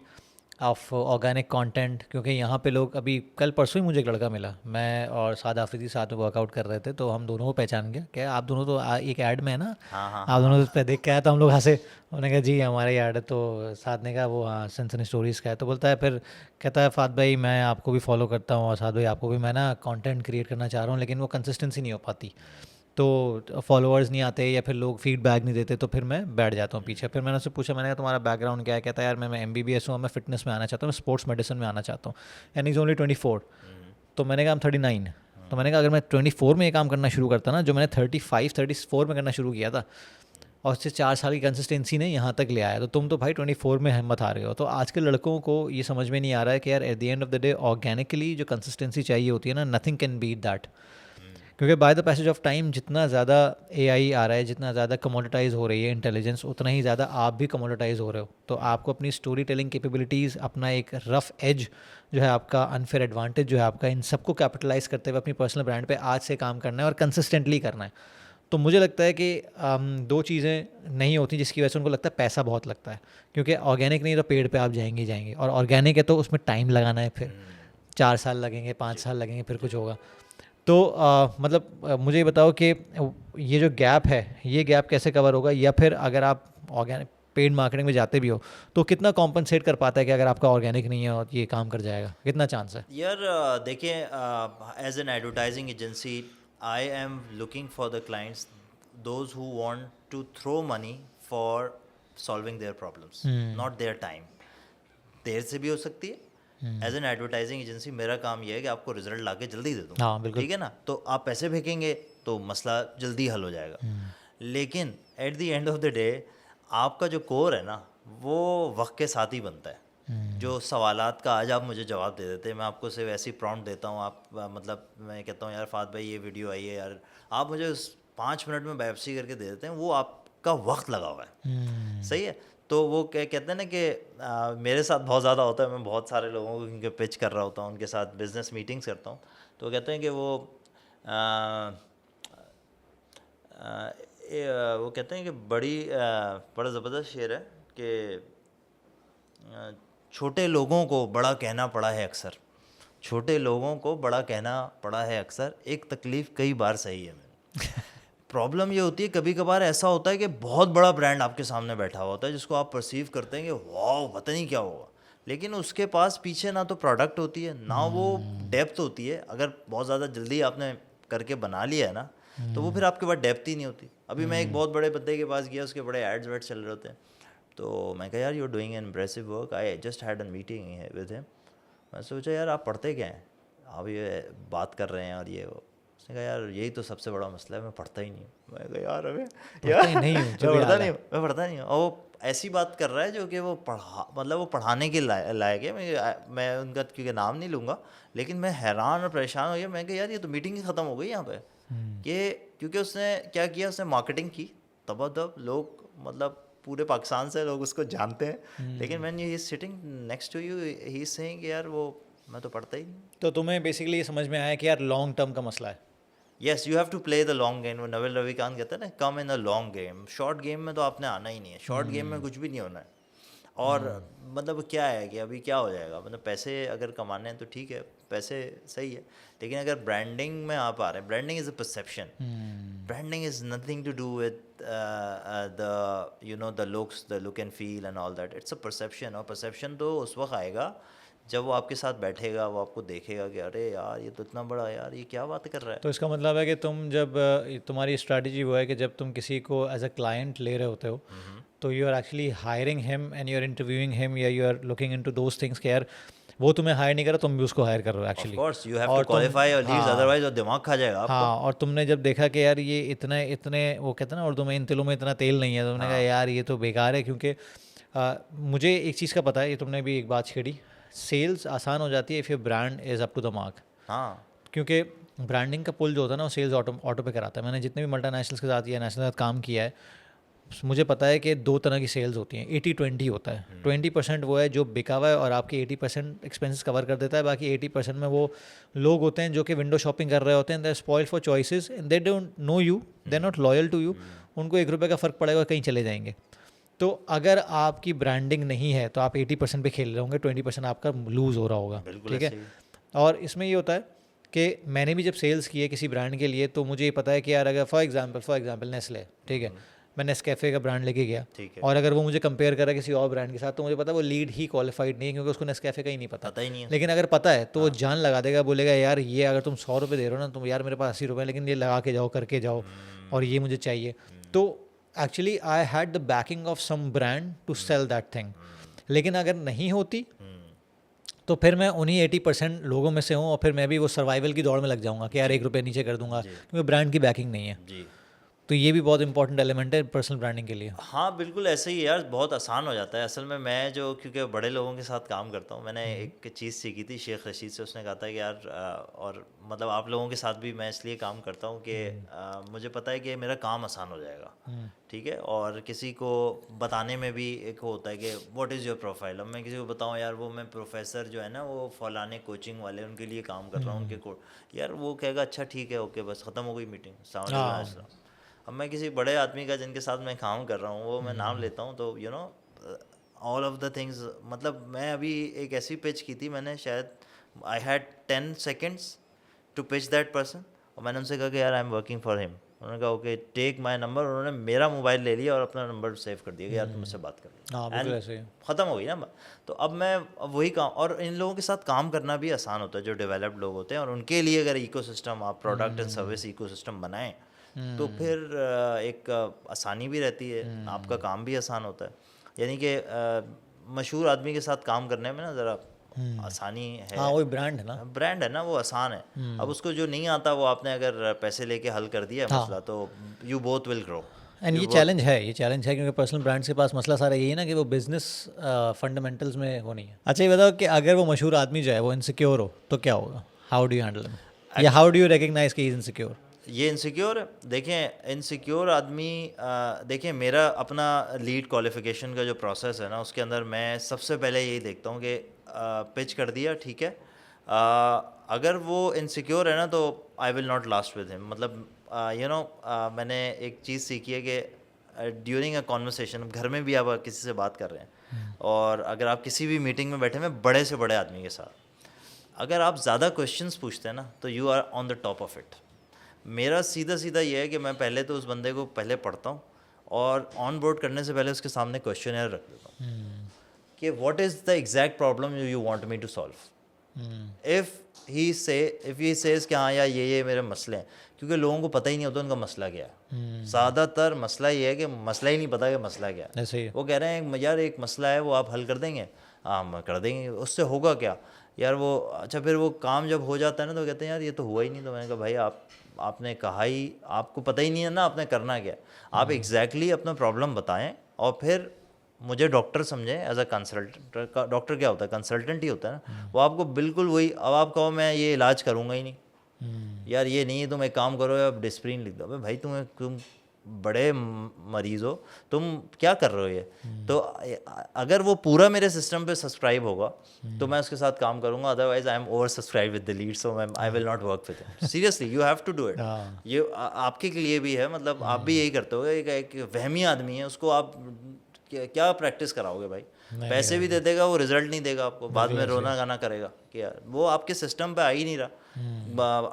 of organic content. क्योंकि यहाँ पे लोग, अभी कल परसों ही मुझे एक लड़का मिला, मैं और साद आफरीदी साथ में वर्कआउट कर रहे थे, तो हम दोनों को पहचान गया, क्या आप दोनों तो एक ऐड में है ना, हाँ हाँ आप दोनों पे देख के आया, तो हम लोग हंसे। उन्होंने कहा जी हमारा ऐड है, तो साथ ने कहा वो हाँ सनसनी स्टोरीज़ का है। तो बोलता है, फिर कहता है फाद भाई मैं आपको भी फॉलो करता हूँ और साद भाई आपको भी, मैं ना कंटेंट क्रिएट करना चाह रहा हूँ लेकिन वो कंसिस्टेंसी नहीं हो पाती, तो फॉलोअर्स नहीं आते या फिर लोग फीडबैक नहीं देते, तो फिर मैं बैठ जाता हूँ पीछे। फिर मैंने उससे पूछा, मैंने कहा तुम्हारा बैकग्राउंड क्या है? कहता है यार मैं MBBS हूँ, मैं फिटनेस में आना चाहता हूँ, मैं स्पोर्ट्स मेडिसिन में आना चाहता हूँ, एंड इज़ ओनली 24। तो मैंने कहा I'm 39। तो मैंने कहा अगर मैं 24 में ये काम करना शुरू करता ना, जो मैंने 34 में करना शुरू किया था, और उससे 4 साल की कंसिस्टेंसी ने यहाँ तक ले आया, तो तुम तो भाई 24 में हिम्मत आ रहे हो। तो आज के लड़कों को ये समझ में नहीं आ रहा है कि यार at the end of the day organically जो कंसिस्टेंसी चाहिए होती है ना, नथिंग कैन बीट दैट। क्योंकि by the passage of time जितना ज़्यादा AI आ रहा है, जितना ज़्यादा कमोडिटाइज हो रही है इंटेलिजेंस, उतना ही ज़्यादा आप भी कमोडिटाइज हो रहे हो। तो आपको अपनी स्टोरी टेलिंग कैपेबिलिटीज़, अपना एक रफ एज जो है आपका, अनफेयर एडवांटेज जो है आपका, इन सबको कैपिटलाइज करते हुए अपनी पर्सनल ब्रांड पे आज से काम करना है और कंसिस्टेंटली करना है। तो मुझे लगता है कि दो चीज़ें नहीं होती जिसकी वजह से उनको लगता है पैसा बहुत लगता है। क्योंकि ऑर्गेनिक नहीं तो पेड़ पे आप जाएंगे ही जाएंगे, और ऑर्गेनिक है तो उसमें टाइम लगाना है, फिर 4 साल लगेंगे, 5 साल लगेंगे, फिर कुछ होगा। तो मतलब मुझे ये बताओ कि ये जो गैप है, ये गैप कैसे कवर होगा? या फिर अगर आप ऑर्गेनिक पेड मार्केटिंग में जाते भी हो तो कितना कॉम्पनसेट कर पाता है कि अगर आपका ऑर्गेनिक नहीं है और ये काम कर जाएगा, कितना चांस है? यार देखिए, as an advertising agency I am looking for the clients those who want to throw money for solving their problems, not their time. देर से भी हो सकती है। एज एन एडवर्टाइजिंग एजेंसी मेरा काम यह है कि आपको रिजल्ट ला के जल्दी दे दूँ। हाँ बिल्कुल। ठीक है ना, तो आप पैसे फेंकेंगे तो मसला जल्दी हल हो जाएगा। लेकिन eight the end of the day आपका जो कोर है ना, वो वक्त के साथ ही बनता है। जो सवालात का आज आप मुझे जवाब दे देते हैं, मैं आपको सिर्फ ऐसी प्रॉम्प्ट देता हूँ, आप मतलब मैं कहता हूँ यार फात भाई ये वीडियो आई है यार, आप मुझे 5 मिनट में वापसी करके दे देते हैं, वो आपका वक्त लगा हुआ है। सही है। तो वो कहते हैं ना कि मेरे साथ बहुत ज़्यादा होता है, मैं बहुत सारे लोगों को उनके पिच कर रहा होता हूँ, उनके साथ बिजनेस मीटिंग्स करता हूँ, तो वो कहते हैं कि वो वो कहते हैं कि बड़ा ज़बरदस्त शेर है कि छोटे लोगों को बड़ा कहना पड़ा है अक्सर, छोटे लोगों को बड़ा कहना पड़ा है अक्सर, एक तकलीफ़ कई बार सही है मैंने। प्रॉब्लम ये होती है कभी कभार ऐसा होता है कि बहुत बड़ा ब्रांड आपके सामने बैठा हुआ होता है जिसको आप परसीव करते हैं कि वाह पता नहीं क्या होगा, लेकिन उसके पास पीछे ना तो प्रोडक्ट होती है ना वो डेप्थ होती है। अगर बहुत ज़्यादा जल्दी आपने करके बना लिया है ना तो वो फिर आपके पास डेप्थ ही नहीं होती। अभी मैं एक बहुत बड़े बंदे के पास गया, उसके बड़े एड्स वेड्स चल रहे होते हैं, तो मैं कहा यार you are doing an impressive work, I just had an meeting with him. मैं सोचा यार आप पढ़ते क्या हैं, आप ये बात कर रहे हैं और ये वो। उसने कहा यार यही तो सबसे बड़ा मसला है, मैं पढ़ता ही नहीं हूँ। मैं कहा यार अबे पढ़ता ही नहीं हूँ, जो मैं भी पढ़ता हाल नहीं है। हूँ, मैं पढ़ता नहीं हूँ। और वो ऐसी बात कर रहा है जो कि वो मतलब वो पढ़ाने के लायक है। मैं उनका क्योंकि नाम नहीं लूँगा, लेकिन मैं हैरान और परेशान हो गया। मैं कहा यार ये तो मीटिंग ही ख़त्म हो गई यहाँ पे कि क्योंकि उसने क्या किया, उसने मार्केटिंग की तब लोग मतलब पूरे पाकिस्तान से लोग उसको जानते हैं, लेकिन man he is sitting next to you he is saying यार वो मैं तो पढ़ता ही नहीं। तो तुम्हें बेसिकली ये समझ में आया कि यार लॉन्ग टर्म का मसला है। Yes you have to play the long game. Naval Ravikant कहता है ना, come in the long game, short game में तो आपने आना ही नहीं है, शॉर्ट गेम में कुछ भी नहीं होना है। और मतलब क्या है कि अभी क्या हो जाएगा, मतलब पैसे अगर कमाने हैं तो ठीक है, पैसे सही है, लेकिन अगर ब्रांडिंग में आप आ रहे हैं, branding is a perception, branding is nothing to do with the you know the look and feel and all that, it's a perception. और परसेप्शन तो उस वक्त आएगा जब वो आपके साथ बैठेगा, वो आपको देखेगा कि अरे यार ये तो इतना बड़ा, यार ये क्या बात कर रहा है। तो इसका मतलब है कि तुम जब तुम्हारी स्ट्रैटेजी वो है कि जब तुम किसी को एज अ क्लाइंट ले रहे होते हो तो you are actually hiring him and you are interviewing him, या you are looking into those things कि यार वो तुम्हें हायर नहीं कर रहा, तुम भी उसको हायर कर रहे हो of actually. Course you have और टू तुम क्वालिफाई योर लीव्स, हाँ अदरवाइज वो दिमाग खा जाएगा आपका। हाँ, और तुमने जब देखा कि यार ये इतने इतने वो कहते हैं ना उर्दू में, इन तिलों में इतना तेल नहीं है, तो तुमने कहा यार ये तो बेकार है। क्योंकि मुझे एक चीज़ का पता है, ये तुमने भी एक बात छेड़ी, सेल्स आसान हो जाती है if your brand is up to the mark. हाँ क्योंकि ब्रांडिंग का पुल जो होता है ना वो सेल्स ऑटो पे कराता है। मैंने जितने भी मल्टीनेशनल्स के साथ या नेशनल के साथ काम किया है, मुझे पता है कि दो तरह की सेल्स होती हैं, 80-20 होता है। 20% वो है जो बिका हुआ है और आपके 80% एक्सपेंसेस कवर कर देता है, बाकी 80% में वो लोग होते हैं जो कि विंडो शॉपिंग कर रहे होते हैं, they are spoiled for choices and they don't know you, they are not loyal to you. उनको ₹1 का फ़र्क पड़ेगा, कहीं चले जाएंगे। तो अगर आपकी ब्रांडिंग नहीं है तो आप 80% पे खेल रहे होंगे, 20% आपका लूज़ हो रहा होगा। बिल्कुल ठीक ऐसे है। ही। और इसमें ये होता है कि मैंने भी जब सेल्स किए किसी ब्रांड के लिए, तो मुझे ये पता है कि यार अगर फॉर एग्जांपल नेस्ले, ठीक है, मैं नेस्कैफ़े का ब्रांड लेके गया, ठीक है, और अगर वो मुझे कंपेयर करा किसी और ब्रांड के साथ, तो मुझे पता है वो लीड ही क्वालिफाइड नहीं है, क्योंकि उसको नेस्कैफ़े का ही नहीं पता। पता ही नहीं है। लेकिन अगर पता है तो वो जान लगा देगा, बोलेगा यार ये अगर तुम ₹100 दे रहे हो ना, तुम यार मेरे पास ₹80 है, लेकिन ये लगा के जाओ, करके जाओ, और ये मुझे चाहिए। तो actually I had the backing of some brand to sell that thing. लेकिन अगर नहीं होती तो फिर मैं उन्हीं 80% लोगों में से हूँ, और फिर मैं भी वो सर्वाइवल की दौड़ में लग जाऊंगा कि यार ₹1 नीचे कर दूंगा, क्योंकि ब्रांड की बैकिंग नहीं है। जी तो ये भी बहुत इंपॉर्टेंट एलिमेंट है पर्सनल ब्रांडिंग के लिए। हाँ बिल्कुल ऐसे ही यार, बहुत आसान हो जाता है असल में। मैं जो क्योंकि बड़े लोगों के साथ काम करता हूँ, मैंने एक चीज़ सीखी थी शेख रशीद से। उसने कहा था कि यार और मतलब आप लोगों के साथ भी मैं इसलिए काम करता हूँ कि मुझे पता है कि मेरा काम आसान हो जाएगा, ठीक है, और किसी को बताने में भी एक होता है कि व्हाट इज़ योर प्रोफाइल। अब मैं किसी को बताऊँ यार वो मैं प्रोफेसर जो है ना वो फलाने कोचिंग वाले उनके लिए काम कर रहा हूँ, उनके यार वो कहेगा अच्छा ठीक है ओके बस ख़त्म हो गई मीटिंग, हाँ, अब मैं किसी बड़े आदमी का जिनके साथ मैं काम कर रहा हूँ वो मैं नाम लेता हूँ, तो you know all of the things, मतलब मैं अभी एक ऐसी पिच की थी, मैंने शायद I had 10 seconds to pitch that person, और मैंने उनसे कहा कि यार I am working for him. उन्होंने कहा ओके टेक माई नंबर, उन्होंने मेरा मोबाइल ले लिया और अपना नंबर सेव कर दिया कि यार तुम मुझसे बात कर हाँ, लो, बिल्कुल एंड ऐसे ही। ख़त्म हो गई ना बात। तो अब मैं वही काम, और इन लोगों के साथ काम करना भी आसान होता है जो डेवलप्ड लोग होते हैं, और उनके लिए अगर इकोसिस्टम आप प्रोडक्ट एंड सर्विस इकोसिस्टम बनाएं तो फिर एक आसानी भी रहती है, आपका काम भी आसान होता है। यानी कि मशहूर आदमी के साथ काम करने में ना ज़रा आसानी है। हाँ, वही ब्रांड है ना। ब्रांड है ना, वो आसान है। अब उसको जो नहीं आता वो आपने अगर पैसे लेके हल कर दिया हाँ। मसला, तो you both will grow. And ये चैलेंज है, क्योंकि पर्सनल ब्रांड्स के पास मसला सारा यही है ना कि वो बिजनेस फंडामेंटल्स में वो नहीं है। अच्छा ये बताओ कि अगर वो मशहूर आदमी जो है वो इनसिक्योर हो तो क्या होगा? How do you handle him, या हाउ डू यू रिकग्नाइज कि ही इज इनसिक्योर? ये इनसिक्योर है, देखें इनसिक्योर आदमी देखें मेरा अपना लीड क्वालिफिकेशन का जो प्रोसेस है ना, उसके अंदर मैं सबसे पहले यही देखता हूँ कि पिच कर दिया ठीक है, अगर वो इनसिक्योर है ना तो आई will not last with him. मतलब मैंने एक चीज़ सीखी है कि ड्यूरिंग अ कॉन्वर्सेशन, घर में भी आप किसी से बात कर रहे हैं और अगर आप किसी भी मीटिंग में बैठे हैं बड़े से बड़े आदमी के साथ, अगर आप ज़्यादा क्वेश्चंस पूछते हैं ना तो you are on the top of it. मेरा सीधा सीधा ये है कि मैं पहले तो उस बंदे को पहले पढ़ता हूँ और ऑन बोर्ड करने से पहले उसके सामने क्वेश्चनर रख देता हूँ कि what is the exact problem you want me to solve. If he says कि हाँ यार ये मेरे मसले हैं, क्योंकि लोगों को पता ही नहीं होता उनका मसला क्या है। ज़्यादातर मसला ये है कि मसला ही नहीं पता कि मसला क्या है। ऐसे ही वो कह रहे हैं यार एक मसला है वो आप हल कर देंगे, हाँ हम कर देंगे, उससे होगा क्या यार वो। अच्छा फिर वो काम जब हो जाता है ना तो कहते हैं यार ये तो हुआ ही नहीं। तो मैंने कहा भाई आपने कहा ही, आपको पता ही नहीं है ना आपने करना क्या है। आप एग्जैक्टली अपना प्रॉब्लम बताएं और फिर मुझे डॉक्टर समझें एज अ कंसल्टेंट। डॉक्टर क्या होता है, कंसल्टेंट ही होता है ना। वो आपको बिल्कुल वही, अब आप कहो मैं ये इलाज करूँगा ही नहीं यार, ये नहीं है, तुम एक काम करो अब डिस्प्रिन लिख दो। अबे भाई तुम बड़े मरीज हो, तुम क्या कर रहे हो ये। तो अगर वो पूरा मेरे सिस्टम पे सब्सक्राइब होगा तो मैं उसके साथ काम करूंगा, otherwise I am over subscribe with the lead, so I will not work with him. Seriously you have to do it. हाँ ये आपके लिए भी है, मतलब आप भी यही करते हो। एक वहमी आदमी है, उसको आप क्या प्रैक्टिस कराओगे भाई। नहीं पैसे भी दे देगा वो, रिजल्ट नहीं देगा आपको, बाद में रोना गाना करेगा कि यार वो आपके सिस्टम पे आ ही नहीं रहा।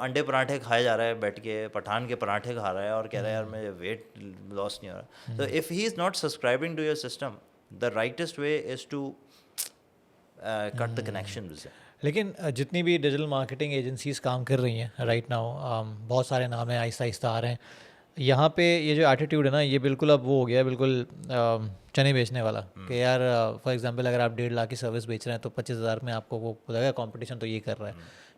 अंडे पराठे खाए जा रहा है बैठ के, पठान के पराठे खा रहा है और कह रहा है यार मेरे वेट लॉस नहीं हो रहा। तो if he is not subscribing to your system, the rightest way is to cut the connection with. लेकिन जितनी भी डिजिटल मार्केटिंग एजेंसीज काम कर रही हैं राइट नाउ, बहुत सारे नाम हैं आहिस्ता आहिस्ता आ रहे हैं यहाँ पे। ये जो एटीट्यूड है ना ये बिल्कुल अब वो हो गया है, बिल्कुल चने बेचने वाला कि यार फॉर एग्जांपल अगर आप 1.5 लाख की सर्विस बेच रहे हैं तो 25,000 में आपको वो लगेगा कंपटीशन तो ये कर रहा है,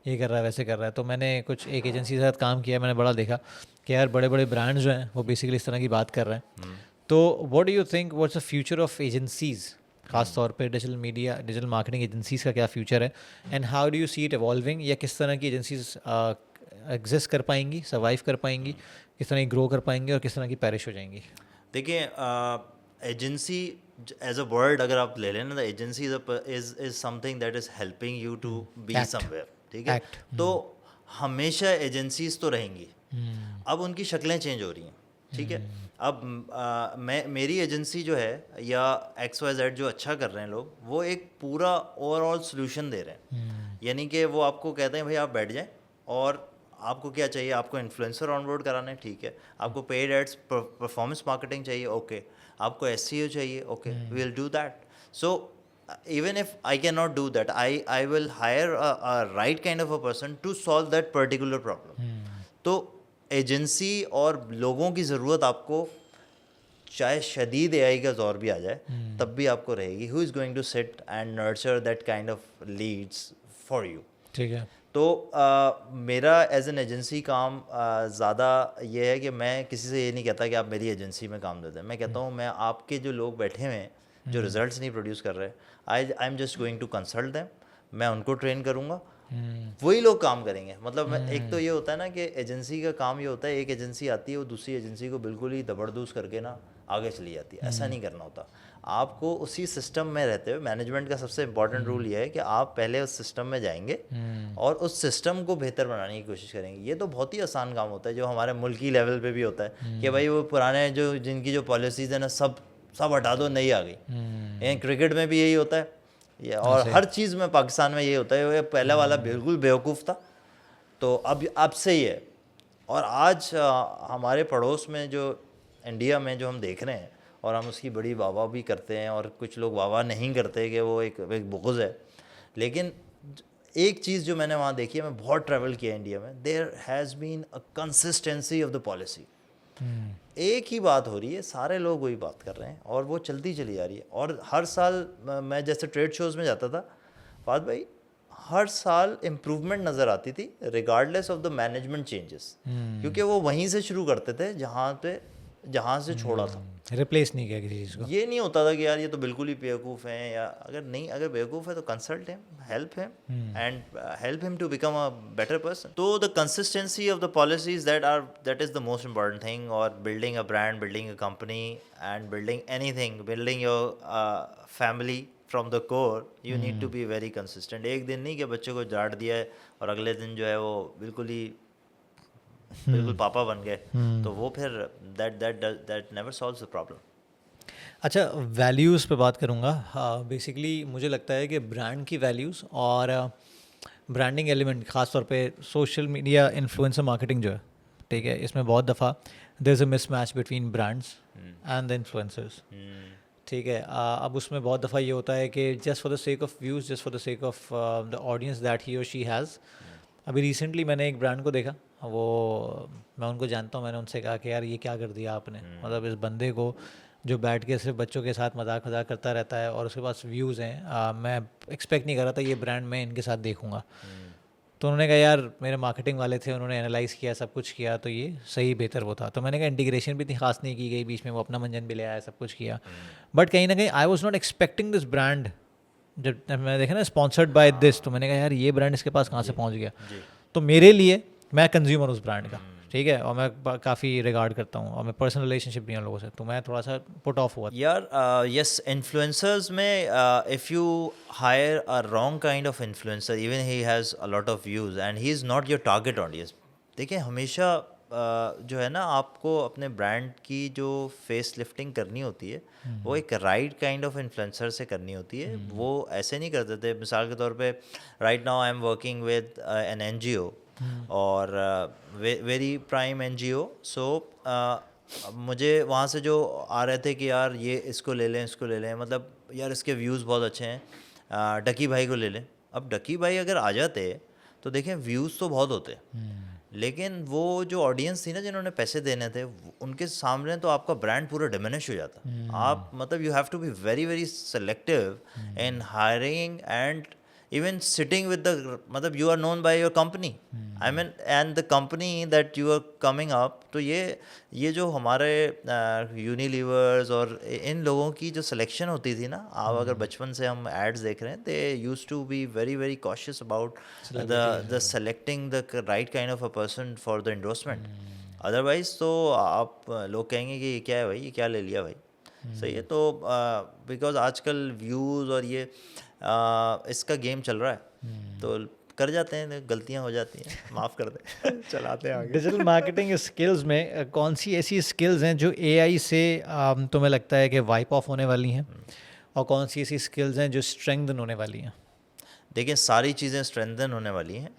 ये कर रहा है, वैसे कर रहा है। तो मैंने कुछ एक एजेंसी के साथ काम किया, मैंने बड़ा देखा कि यार बड़े बड़े ब्रांड्स जो हैं वो बेसिकली इस तरह की बात कर रहे हैं। तो what do you think what's the future of agencies, खास तौर पे डिजिटल मार्केटिंग एजेंसीज का क्या फ्यूचर है, and how do you see it evolving, या किस तरह की एजेंसीज एग्जिस्ट कर पाएंगी, सर्वाइव कर पाएंगी, किस तरह की ग्रो कर पाएंगे और किस तरह की पेरिश हो जाएंगी? देखिए एजेंसी एज अ वर्ड अगर आप ले लें ना, agency is something that is helping you to be somewhere, ठीक है। तो हमेशा एजेंसीज तो रहेंगी, अब उनकी शक्लें चेंज हो रही हैं, ठीक है। अब मेरी एजेंसी जो है या XYZ जो अच्छा कर रहे हैं लोग, वो एक पूरा ओवरऑल सोल्यूशन दे रहे हैं। यानी कि वो आपको कहते हैं भाई आप बैठ जाएं और आपको क्या चाहिए, आपको इन्फ्लुएंसर ऑनबोर्ड कराना है, ठीक है। आपको पेड एड्स, परफॉर्मेंस मार्केटिंग चाहिए, ओके। आपको SEO चाहिए, okay, we will do that. So even if I cannot do that, I will hire a right kind of a person to solve that particular problem. तो एजेंसी और लोगों की ज़रूरत आपको, चाहे शदीद AI का ज़ोर भी आ जाए तब भी आपको रहेगी। Who is going to sit and nurture that kind of leads for you, ठीक है। तो मेरा एज एन एजेंसी काम ज़्यादा ये है कि मैं किसी से ये नहीं कहता कि आप मेरी एजेंसी में काम दे दें। मैं कहता हूँ मैं आपके जो लोग बैठे हुए हैं जो रिजल्ट्स नहीं प्रोड्यूस कर रहे, I am just going to consult them, मैं उनको ट्रेन करूँगा, वही लोग काम करेंगे। मतलब एक तो ये होता है ना कि एजेंसी का काम ये होता है, एक एजेंसी आती है वो दूसरी एजेंसी को बिल्कुल ही दबड़दूस करके ना आगे चली जाती है, ऐसा नहीं करना होता। आपको उसी सिस्टम में रहते हुए, मैनेजमेंट का सबसे इंपॉर्टेंट रूल ये है कि आप पहले उस सिस्टम में जाएंगे और उस सिस्टम को बेहतर बनाने की कोशिश करेंगे। ये तो बहुत ही आसान काम होता है जो हमारे मुल्की लेवल पे भी होता है कि भाई वो पुराने जो जिनकी जो पॉलिसीज़ है ना सब हटा दो, नई आ गई। क्रिकेट में भी यही होता है और हर चीज़ में पाकिस्तान में ये होता है। ये पहला वाला बिल्कुल बेवकूफ़ था तो अब से ही है। और आज हमारे पड़ोस में जो इंडिया में जो हम देख रहे हैं और हम उसकी बड़ी वाह भी करते हैं और कुछ लोग वाह नहीं करते कि वो एक बुग़्ज़ है, लेकिन एक चीज़ जो मैंने वहाँ देखी है, मैं बहुत ट्रैवल किया इंडिया में, there has been a consistency of the policy. एक ही बात हो रही है, सारे लोग वही बात कर रहे हैं और वो चलती चली जा रही है। और हर साल मैं जैसे ट्रेड शोज़ में जाता था फाद भाई, हर साल इम्प्रूवमेंट नज़र आती थी regardless of the management changes, क्योंकि वो वहीं से शुरू करते थे जहाँ से छोड़ा था, रिप्लेस नहीं किया किसी चीज़ को। ये नहीं होता था कि यार ये तो बिल्कुल ही बेवकूफ़ हैं, या अगर बेवकूफ़ है तो consult him, help him and help him to become a better person. तो the consistency of the policies that is the most important thing. और building a brand, building a company and building anything, building your family from the core, you need to be very consistent. एक दिन नहीं कि बच्चे को डांट दिया है और अगले दिन जो है वो बिल्कुल ही बिल्कुल पापा बन गए, तो वो फिर that that that never solves the problem. अच्छा, वैल्यूज़ पे बात करूँगा। बेसिकली मुझे लगता है कि ब्रांड की वैल्यूज़ और ब्रांडिंग एलिमेंट, ख़ास तौर पे सोशल मीडिया इन्फ्लुएंसर मार्केटिंग जो है, ठीक है, इसमें बहुत दफ़ा there is a mismatch between brands and the influencers. ठीक है, अब उसमें बहुत दफ़ा ये होता है कि just for the sake of views, just for the sake of the audience that he और शी हैज़। अभी रिसेंटली मैंने एक ब्रांड को देखा, वो मैं उनको जानता हूँ, मैंने उनसे कहा कि यार ये क्या कर दिया आपने, मतलब इस बंदे को जो बैठ के सिर्फ बच्चों के साथ मजाक मजाक करता रहता है और उसके पास व्यूज़ हैं, मैं एक्सपेक्ट नहीं कर रहा था ये ब्रांड मैं इनके साथ देखूँगा। तो उन्होंने कहा यार मेरे मार्केटिंग वाले थे, उन्होंने एनालाइज़ किया, सब कुछ किया, तो ये सही बेहतर वो था। तो मैंने कहा इंटीग्रेशन भी इतनी खास नहीं की गई बीच में, वो अपना मंजन भी ले आया, सब कुछ किया, बट कहीं ना कहीं I was not expecting this brand. जब मैंने देखा ना स्पॉन्सर्ड बाय दिस, तो मैंने कहा यार ये ब्रांड इसके पास कहाँ से पहुँच गया। तो मेरे लिए मैं कंज्यूमर उस ब्रांड का, ठीक है, और मैं काफ़ी रिगार्ड करता हूँ और मैं पर्सनल रिलेशनशिप भी उन लोगों से, तो मैं थोड़ा सा पुट ऑफ हुआ। यार यस, इन्फ्लुएंसर्स में if you hire a wrong kind of influencer, even he has a lot of views and he is not your target audience. देखिए हमेशा जो है ना, आपको अपने ब्रांड की जो फेस लिफ्टिंग करनी होती है वो एक राइट काइंड ऑफ इन्फ्लुएंसर से करनी होती है। वो ऐसे नहीं करते थे, मिसाल के तौर पे right now I am working with an NGO और वेरी प्राइम एनजीओ। सो अब मुझे वहाँ से जो आ रहे थे कि यार ये इसको ले लें, इसको ले लें, मतलब यार इसके व्यूज़ बहुत अच्छे हैं, डकी भाई को ले लें। अब डकी भाई अगर आ जाते तो देखें व्यूज़ तो बहुत होते, लेकिन वो जो ऑडियंस थी ना जिन्होंने पैसे देने थे, उनके सामने तो आपका ब्रांड पूरा डिमिनिश हो जाता। आप मतलब you have to be very very selective in hiring and even sitting with the, मतलब you are known by your company, I mean and the company that you are coming up। तो ये जो हमारे यूनिलीवर्स और इन लोगों की जो सिलेक्शन होती थी ना, आप अगर बचपन से हम एड्स देख रहे हैं, they used to be very very cautious about the selecting the right kind of a person for the endorsement. Otherwise तो आप लोग कहेंगे कि ये क्या है भाई, ये क्या ले लिया भाई। सही है, तो बिकॉज आजकल व्यूज़ और ये इसका गेम चल रहा है, तो कर जाते हैं, गलतियां हो जाती हैं, माफ़ कर दे। चलाते हैं आगे। डिजिटल मार्केटिंग स्किल्स में कौन सी ऐसी स्किल्स हैं जो एआई से तुम्हें लगता है कि वाइप ऑफ होने वाली हैं, और कौन सी ऐसी स्किल्स हैं जो स्ट्रेंथन होने वाली हैं? देखिए सारी चीज़ें स्ट्रेंथन होने वाली हैं,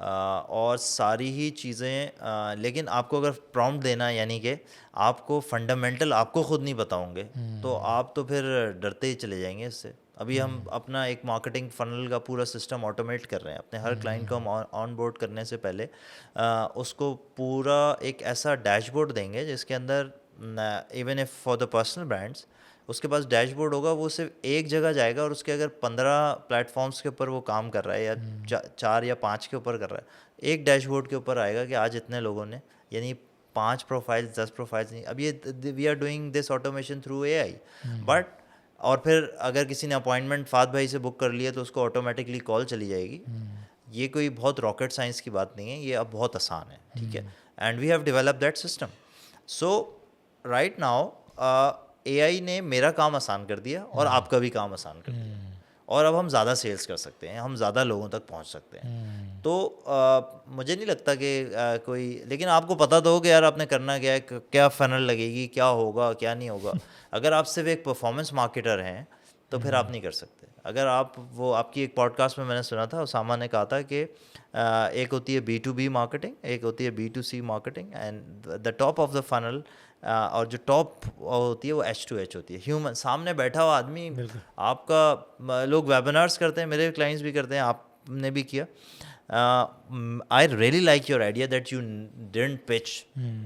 और सारी ही चीज़ें, लेकिन आपको अगर प्रॉम्प्ट देना है, यानी कि आपको फंडामेंटल आपको खुद नहीं बताओगे, तो आप तो फिर डरते ही चले जाएंगे इससे। अभी हम अपना एक मार्केटिंग फनल का पूरा सिस्टम ऑटोमेट कर रहे हैं। अपने हर क्लाइंट को हम ऑन बोर्ड करने से पहले उसको पूरा एक ऐसा डैशबोर्ड देंगे जिसके अंदर, even if for the personal brands, उसके पास डैशबोर्ड होगा, वो सिर्फ एक जगह जाएगा और उसके अगर 15 प्लेटफॉर्म्स के ऊपर वो काम कर रहा है या 4 या 5 के ऊपर कर रहा है, एक डैशबोर्ड के ऊपर आएगा कि आज इतने लोगों ने, यानी 5 प्रोफाइल्स 10 प्रोफाइल्स नहीं। अब ये we are doing this automation through AI, but और फिर अगर किसी ने अपॉइंटमेंट फाद भाई से बुक कर लिया तो उसको ऑटोमेटिकली कॉल चली जाएगी। ये कोई बहुत रॉकेट साइंस की बात नहीं है, ये अब बहुत आसान है, ठीक है, and we have develop that system. So right now AI ने मेरा काम आसान कर दिया और आपका भी काम आसान कर दिया, और अब हम ज़्यादा सेल्स कर सकते हैं, हम ज़्यादा लोगों तक पहुंच सकते हैं। तो मुझे नहीं लगता कि कोई, लेकिन आपको पता तो हो कि यार आपने करना क्या है, क्या फनल लगेगी, क्या होगा क्या नहीं होगा। अगर आप सिर्फ एक परफॉर्मेंस मार्केटर हैं तो फिर आप नहीं कर सकते। अगर आप, वो आपकी एक पॉडकास्ट में मैंने सुना था, उसामा ने कहा था कि एक होती है B2B मार्केटिंग, एक होती है B2C marketing, and the top of the funnel, और जो टॉप होती है वो H2H होती है, ह्यूमन, सामने बैठा हुआ आदमी आपका। लोग वेबिनार्स करते हैं, मेरे क्लाइंट्स भी करते हैं, आपने भी किया। I really like your idea that you didn't pitch.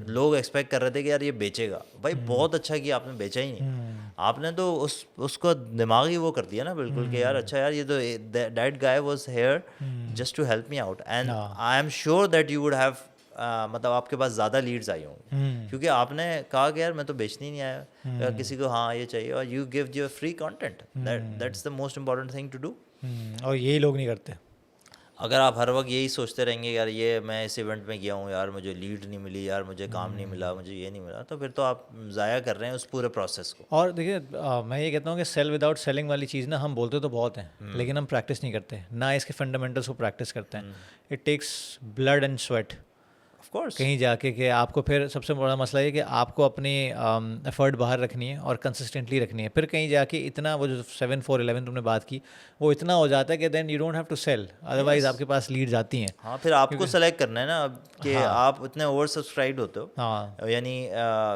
लोग एक्सपेक्ट कर रहे थे कि यार ये बेचेगा, भाई बहुत अच्छा किया आपने, बेचा ही नहीं, आपने तो उसको दिमाग ही वो कर दिया ना बिल्कुल, कि यार अच्छा यार ये तो that guy was here just to help me out, and I am sure that you would have, मतलब आपके पास ज़्यादा लीड्स आई होंगी, क्योंकि आपने कहा कि यार मैं तो बेचने ही नहीं आया, किसी को हाँ ये चाहिए, और you give your free content, that's the most important thing to do. और यही लोग नहीं करते। अगर आप हर वक्त यही सोचते रहेंगे यार ये मैं इस इवेंट में गया हूँ, यार मुझे लीड नहीं मिली, यार मुझे काम नहीं मिला, मुझे ये नहीं मिला, तो फिर तो आप ज़ाया कर रहे हैं उस पूरे प्रोसेस को। और देखिए मैं ये कहता हूँ कि सेल विदाउट सेलिंग वाली चीज़ ना, हम बोलते तो बहुत हैं लेकिन हम प्रैक्टिस नहीं करते, ना इसके फंडामेंटल्स को प्रैक्टिस करते हैं। It takes blood and sweat, of course. कहीं जाके कि आपको फिर सबसे बड़ा मसला ये कि आपको अपनी एफर्ट बाहर रखनी है और कंसिस्टेंटली रखनी है। फिर कहीं जाके इतना वो जो 7-4-11 तुमने बात की वो इतना हो जाता है कि then you don't have to sell, otherwise yes. आपके पास लीड्स आती हैं। हाँ, फिर आपको क्योंकि सेलेक्ट करना है ना अब कि हाँ आप इतने ओवर सब्सक्राइब्ड होते हो। हाँ यानी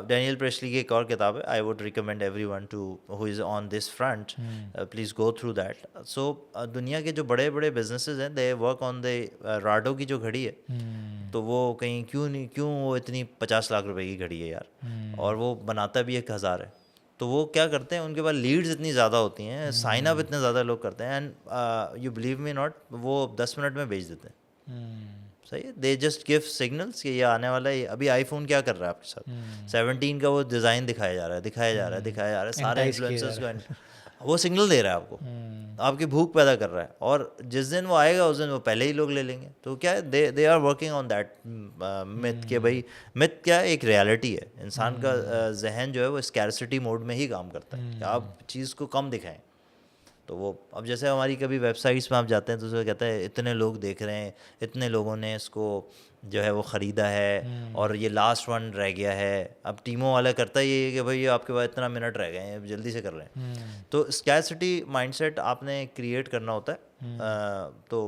डैनियल प्रेस्ली की एक और किताब है, I would recommend everyone to who is on this front, please go through that. So दुनिया के जो बड़े बड़े बिजनेसेस हैं, they work on the Rado की जो घड़ी है, तो वो कहीं क्यों वो इतनी 50 लाख रुपए की घड़ी है यार, और वो बनाता भी 1,000 है। तो वो क्या करते हैं, उनके पास लीड्स इतनी ज़्यादा होती हैं, साइन अप इतने ज़्यादा लोग करते हैं, and you believe me not, वो 10 मिनट में बेच देते हैं। सही है, दे जस्ट गिव सिग्नल्स कि ये आने वाला है। अभी आईफोन क्या कर रहा है आपके साथ, 17 का वो डिज़ाइन दिखाया जा रहा है, दिखाया जा रहा है, दिखाया जा रहा है, सारे एंटाइज किए जा इन्फ्लुएंसर्स को वो सिग्नल दे रहा है आपको, आपकी भूख पैदा कर रहा है, और जिस दिन वो आएगा उस दिन वो पहले ही लोग ले लेंगे। तो क्या है, they are working on that myth कि भाई, मिथ क्या है, एक रियलिटी है। इंसान का जहन जो है वो स्कैरसिटी मोड में ही काम करता है कि आप चीज़ को कम दिखाएं। तो वो अब जैसे हमारी कभी वेबसाइट्स में आप जाते हैं तो उसमें कहता है इतने लोग देख रहे हैं, इतने लोगों ने इसको जो है वो ख़रीदा है, और ये लास्ट वन रह गया है। अब टीमों वाला करता ही है कि भाई आपके पास इतना मिनट रह गए हैं, जल्दी से कर लें। तो स्कैरसिटी माइंडसेट आपने क्रिएट करना होता है। तो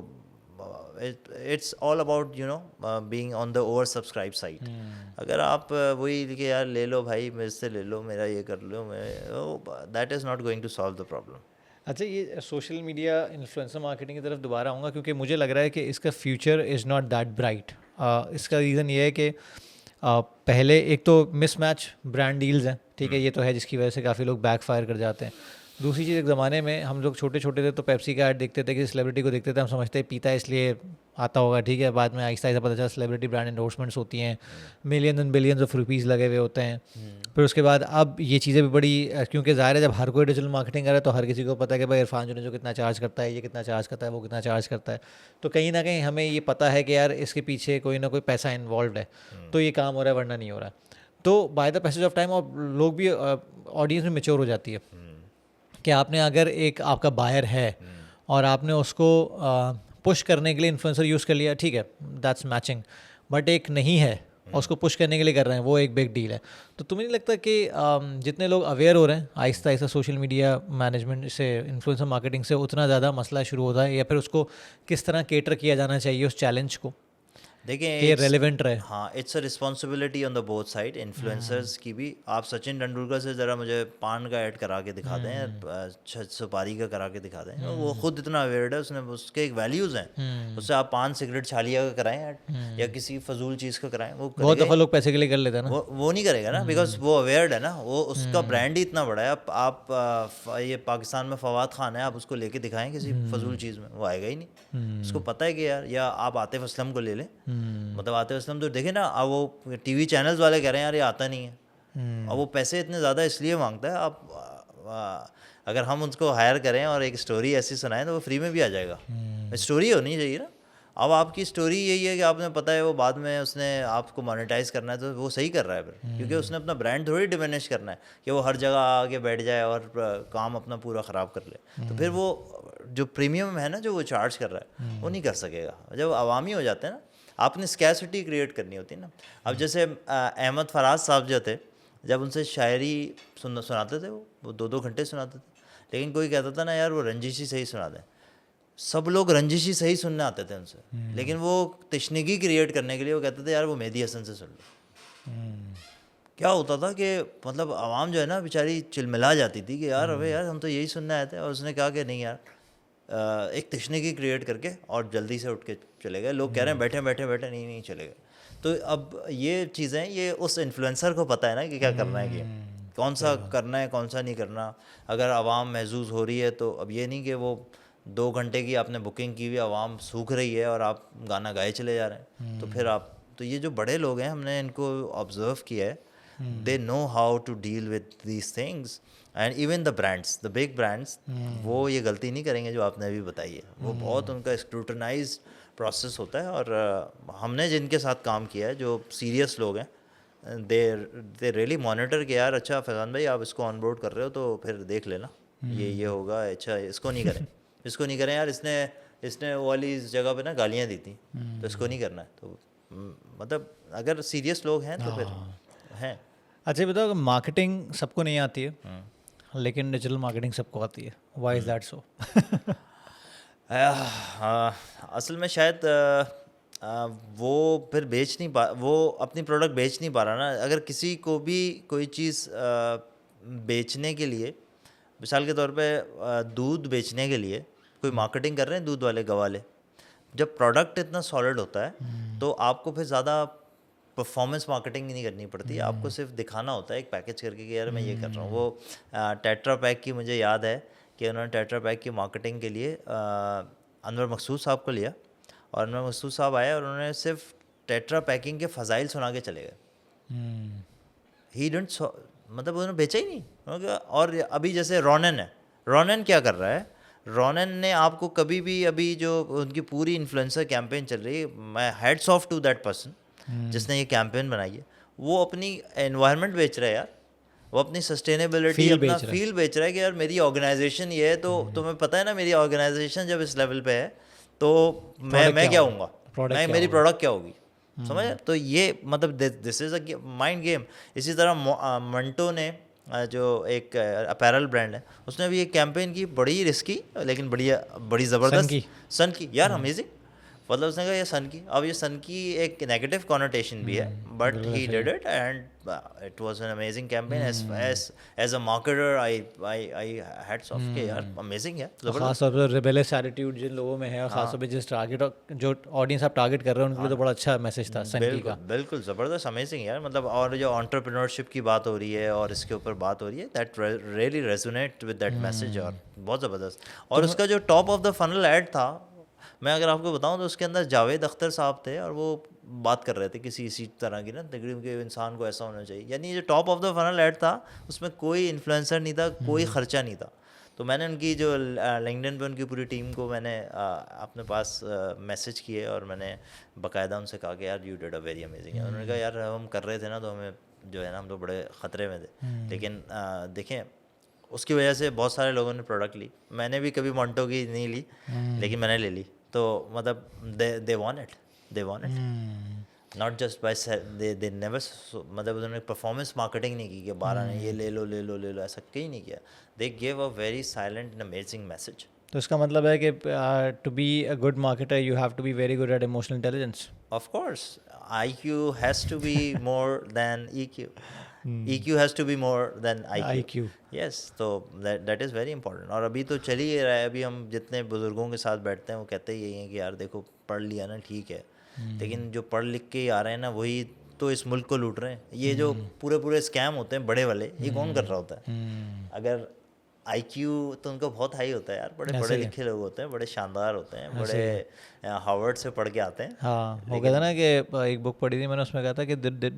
it's all about you know being on the over subscribe site. अगर आप वही कि यार ले लो भाई, मेरे से ले लो, मेरा ये कर लो, that is not going to solve the problem. अच्छा, ये सोशल मीडिया इन्फ्लुएंसर मार्केटिंग की तरफ दोबारा आऊँगा, क्योंकि मुझे लग रहा है कि इसका future is not that bright. इसका रीज़न ये है कि पहले एक तो मिसमैच ब्रांड डील्स हैं, ठीक है, ये तो है जिसकी वजह से काफ़ी लोग बैकफायर कर जाते हैं। दूसरी चीज़, एक ज़माने में हम लोग छोटे छोटे थे तो पेप्सी का ऐड देखते थे, कि सेलिब्रिटी को देखते थे, हम समझते हैं पीता है इसलिए आता होगा, ठीक है। बाद में आहिस्ता आहिस्ता पता चला सेलिब्रिटी ब्रांड एंडोर्समेंट्स होती हैं, million and billions of rupees लगे हुए होते हैं। फिर उसके बाद अब ये चीज़ें भी बड़ी, क्योंकि ज़ाहिर है जब हर कोई डिजिटल मार्केटिंग कर रहा है तो हर किसी को पता है कि भाई इरफान जो जो कितना चार्ज करता है, ये कितना चार्ज करता है, वो कितना चार्ज करता है। तो कहीं ना कहीं हमें ये पता है कि यार इसके पीछे कोई ना कोई पैसा इन्वॉल्व है, तो ये काम हो रहा है, वरना नहीं हो रहा। तो by the passage of time और लोग भी, ऑडियंस में मेच्योर हो जाती है कि आपने अगर एक आपका बायर है और आपने उसको पुश करने के लिए इन्फ्लुएंसर यूज़ कर लिया, ठीक है, दैट्स मैचिंग। बट एक नहीं है और उसको पुश करने के लिए कर रहे हैं, वो एक बिग डील है। तो तुम्हें नहीं लगता कि जितने लोग अवेयर हो रहे हैं Aahista Aahista social media management से, इन्फ्लुएंसर मार्केटिंग से, उतना ज़्यादा मसला शुरू होता है, या फिर उसको किस तरह केटर किया जाना चाहिए उस चैलेंज को, देखिए ये रेलेवेंट रहे? हाँ, it's a responsibility on the both side, influencers की भी। आप सचिन तेंदुलकर से ज़रा मुझे पान का ऐड करा के दिखा दें, सुपारी का करा के दिखा दें, वो खुद इतना अवेयर्ड है, उसने उसके एक वैल्यूज़ हैं, उससे आप पान सिगरेट छालिया का कराएं ऐड, या किसी फजूल चीज़ का कराएं, वो बहुत दफ़ा लोग पैसे के लिए कर लेते हैं ना। वो नहीं करेगा ना, बिकॉज वो अवेयर्ड है ना, वो उसका ब्रांड ही इतना बड़ा है। आप ये पाकिस्तान में फवाद खान है, आप उसको लेके दिखाएं किसी फजूल चीज़ में, वो आएगा ही नहीं। उसको पता है कि यार, या आप आतिफ असलम को ले लें, मतलब आतिफ असलम तो देखे ना, अब वो टीवी चैनल्स वाले कह रहे हैं यार ये आता नहीं है, और वो पैसे इतने ज़्यादा इसलिए मांगता है। आप अगर हम उसको हायर करें और एक स्टोरी ऐसी सुनाएं तो वो फ्री में भी आ जाएगा। स्टोरी होनी चाहिए ना। अब आपकी स्टोरी यही है कि आपने पता है वो बाद में उसने आपको मोनेटाइज करना है, तो वो सही कर रहा है फिर, क्योंकि उसने अपना ब्रांड थोड़ी डिमिनिश करना है कि वो हर जगह आके बैठ जाए और काम अपना पूरा ख़राब कर ले। तो फिर वो जो प्रीमियम है ना, जो वो चार्ज कर रहा है, वो नहीं कर सकेगा। जब अवामी हो जाते हैं ना, आपने स्कैरसिटी क्रिएट करनी होती है ना। अब जैसे अहमद फराज साहब जो थे, जब उनसे शायरी सुनाते थे, वो 2-2 घंटे सुनाते थे, लेकिन कोई कहता था ना यार वो रंजिशी सही सुना दें, सब लोग रंजिशी सही सुनने आते थे उनसे, लेकिन वो तशनीगी क्रिएट करने के लिए वो कहते थे यार वो मेहदी हसन से सुन लो। क्या होता था कि मतलब आवाम जो है ना बेचारी चिलमिला जाती थी कि यार अबे यार हम तो यही सुनने आए थे, और उसने कहा कि नहीं यार, एक तशनीगी क्रिएट करके और जल्दी से उठ के चले गए। लोग कह रहे हैं बैठे बैठे बैठे, नहीं चले गए। तो अब ये चीज़ें, ये उस इन्फ्लुएंसर को पता है ना कि क्या करना है, कि कौन सा करना है, कौन सा नहीं करना। अगर आवाम महजूज हो रही है तो अब ये नहीं कि वो 2 घंटे की आपने बुकिंग की हुई, आवाम सूख रही है और आप गाना गाए चले जा रहे हैं, तो फिर आप, तो ये जो बड़े लोग हैं, हमने इनको ऑब्जर्व किया है, they know how to deal with these things. And even the brands, the big brands, वो ये गलती नहीं करेंगे जो आपने अभी बताई है। वो बहुत उनका स्क्रूटनाइज प्रोसेस होता है, और हमने जिनके साथ काम किया है, जो सीरियस लोग हैं, दे रियली मॉनिटर कि यार अच्छा फैज़ान भाई आप इसको ऑन बोर्ड कर रहे हो तो फिर देख लेना, ये होगा, अच्छा इसको नहीं करें, इसको नहीं करें यार, इसने वो वाली जगह पे ना गालियाँ दी थी, तो इसको नहीं करना है। तो मतलब अगर सीरियस लोग हैं तो फिर हैं। अच्छा ये बताओ, मार्केटिंग सबको नहीं आती है लेकिन डिजिटल मार्केटिंग सबको आती है, व्हाई इज़ दैट सो? असल में शायद वो फिर बेच नहीं पा, वो अपनी प्रोडक्ट बेच नहीं पा रहा ना। अगर किसी को भी कोई चीज़ बेचने के लिए, मिसाल के तौर पे दूध बेचने के लिए कोई मार्केटिंग कर रहे हैं दूध वाले गवाले, जब प्रोडक्ट इतना सॉलिड होता है तो आपको फिर ज़्यादा परफॉर्मेंस मार्केटिंग नहीं करनी पड़ती, आपको सिर्फ दिखाना होता है एक पैकेज करके कि यार मैं ये कर रहा हूँ। वो टेट्रा पैक की मुझे याद है कि उन्होंने टेट्रा पैक की मार्केटिंग के लिए अनवर मकसूद साहब को लिया, और अनवर मकसूद साहब आए और उन्होंने सिर्फ टेट्रा पैकिंग के फ़ज़ाइल सुना के चले गए। ही डेंट, मतलब उन्होंने बेचा ही नहीं उन्होंने कहा। और अभी जैसे रोनन है, रोनन क्या कर रहा है, रोनन ने आपको कभी भी, अभी जो उनकी पूरी इन्फ्लुएंसर कैंपेन चल रही है, मैं hats off to that person जिसने ये कैंपेन बनाई है। वो अपनी एनवायरनमेंट बेच रहा है यार, वो अपनी सस्टेनेबिलिटी, अपना फील बेच रहा है कि यार मेरी ऑर्गेनाइजेशन ये है, तो तुम्हें पता है ना मेरी ऑर्गेनाइजेशन जब इस लेवल पे है तो मैं क्या हूँगा, मैं मेरी प्रोडक्ट क्या होगी, समझ। तो ये मतलब this is a mind game. इसी तरह मंटो ने जो एक अपैरल ब्रांड है, उसने भी एक कैंपेन की, बड़ी रिस्की लेकिन बड़ी ज़बरदस्त, सन की यार, अमेजिंग। मतलब उसने कहा ये सन की, अब ये सन की एक नेगेटिव कॉनोटेशन भी है, but he did it and it was an amazing campaign. As a marketer I hats off के यार, अमेजिंग है, जबरदस्त। खास तौर पर रिबेलियस एटीट्यूड जिन लोगों में है, और खास तौर पे जिस टारगेट, जो ऑडियंस आप टारगेट कर रहे हो उनके लिए तो बड़ा अच्छा मैसेज था सन की का। बिल्कुल ज़बरदस्त, अमेजिंग यार। मतलब और जो एंटरप्रेन्योरशिप की बात हो रही है और इसके ऊपर बात हो रही है, that really resonate with that message, और बहुत ज़बरदस्त। और उसका जो top of the funnel add था, मैं अगर आपको बताऊं तो उसके अंदर जावेद अख्तर साहब थे और वो बात कर रहे थे किसी इसी तरह की ना, तकरीबन के इंसान को ऐसा होना चाहिए। यानी जो top of the funnel add था उसमें कोई इन्फ्लुएंसर नहीं था, कोई ख़र्चा नहीं था। तो मैंने उनकी जो लिंक्डइन पे उनकी पूरी टीम को मैंने अपने पास मैसेज किए और मैंने बाकायदा उनसे कहा कि यार you did a very amazing. उन्होंने कहा यार हम कर रहे थे ना तो हमें जो है ना, हम तो बड़े ख़तरे में थे, लेकिन देखें उसकी वजह से बहुत सारे लोगों ने प्रोडक्ट ली। मैंने भी कभी मोंटो की नहीं ली, लेकिन मैंने ले ली। तो मतलब they want it not just by, they never, मतलब उन्होंने परफॉर्मेंस मार्केटिंग नहीं की कि 12 ने ये ले लो ले लो ले लो, ऐसा कहीं नहीं किया। They give a very silent and amazing message. तो इसका मतलब है कि to be a good marketer you have to be very good at emotional intelligence. Of course IQ has to be more than EQ, EQ has to be more than IQ। Yes, तो दैट इज़ वेरी इंपॉर्टेंट। और अभी तो चल ही रहा है, अभी हम जितने बुज़ुर्गों के साथ बैठते हैं वो कहते ही यही हैं कि यार देखो पढ़ लिया ना ठीक है, लेकिन जो पढ़ लिख के ही आ रहे हैं ना वही तो इस मुल्क को लूट रहे हैं। ये जो पूरे स्कैम होते हैं बड़े वाले, ये कौन कर रहा होता है? अगर IQ तो उनका बहुत हाई होता है यार, बड़े पढ़े लिखे लोग होते हैं, बड़े शानदार होते हैं, बड़े हार्वर्ड से पढ़ के आते हैं। हाँ, वो कहता ना कि एक बुक पढ़ी थी मैंने, उसमें कहा था कि they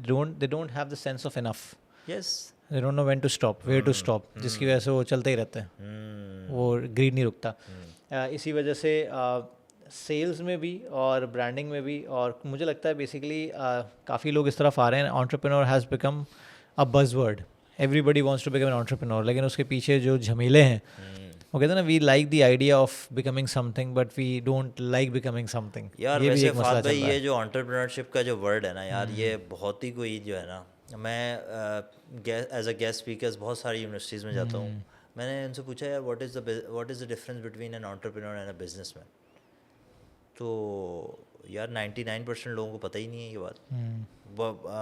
don't have the sense of enough, yes, they don't know when to stop, where to stop, जिसकी वजह से वो चलते ही रहते हैं, वो ग्रीड नहीं रुकता। इसी वजह से सेल्स में भी और ब्रांडिंग में भी, और मुझे लगता है बेसिकली काफ़ी लोग इस तरफ आ रहे हैं, entrepreneur has become a buzzword, everybody wants to become an entrepreneur, लेकिन उसके पीछे जो झमेले हैं, वो कहते हैं ना, we like the idea of becoming something but we don't like becoming something. यार वैसे फाद भाई ये जो एंटरप्रेन्योरशिप का जो वर्ड है ना यार, ये बहुत ही कोई जो है ना, मैं एज अ गेस्ट स्पीकर बहुत सारी यूनिवर्सिटीज़ में जाता हूँ, मैंने उनसे पूछा यार what is the difference between an entrepreneur and a businessman, तो यार 99% लोगों को पता ही नहीं है ये बात।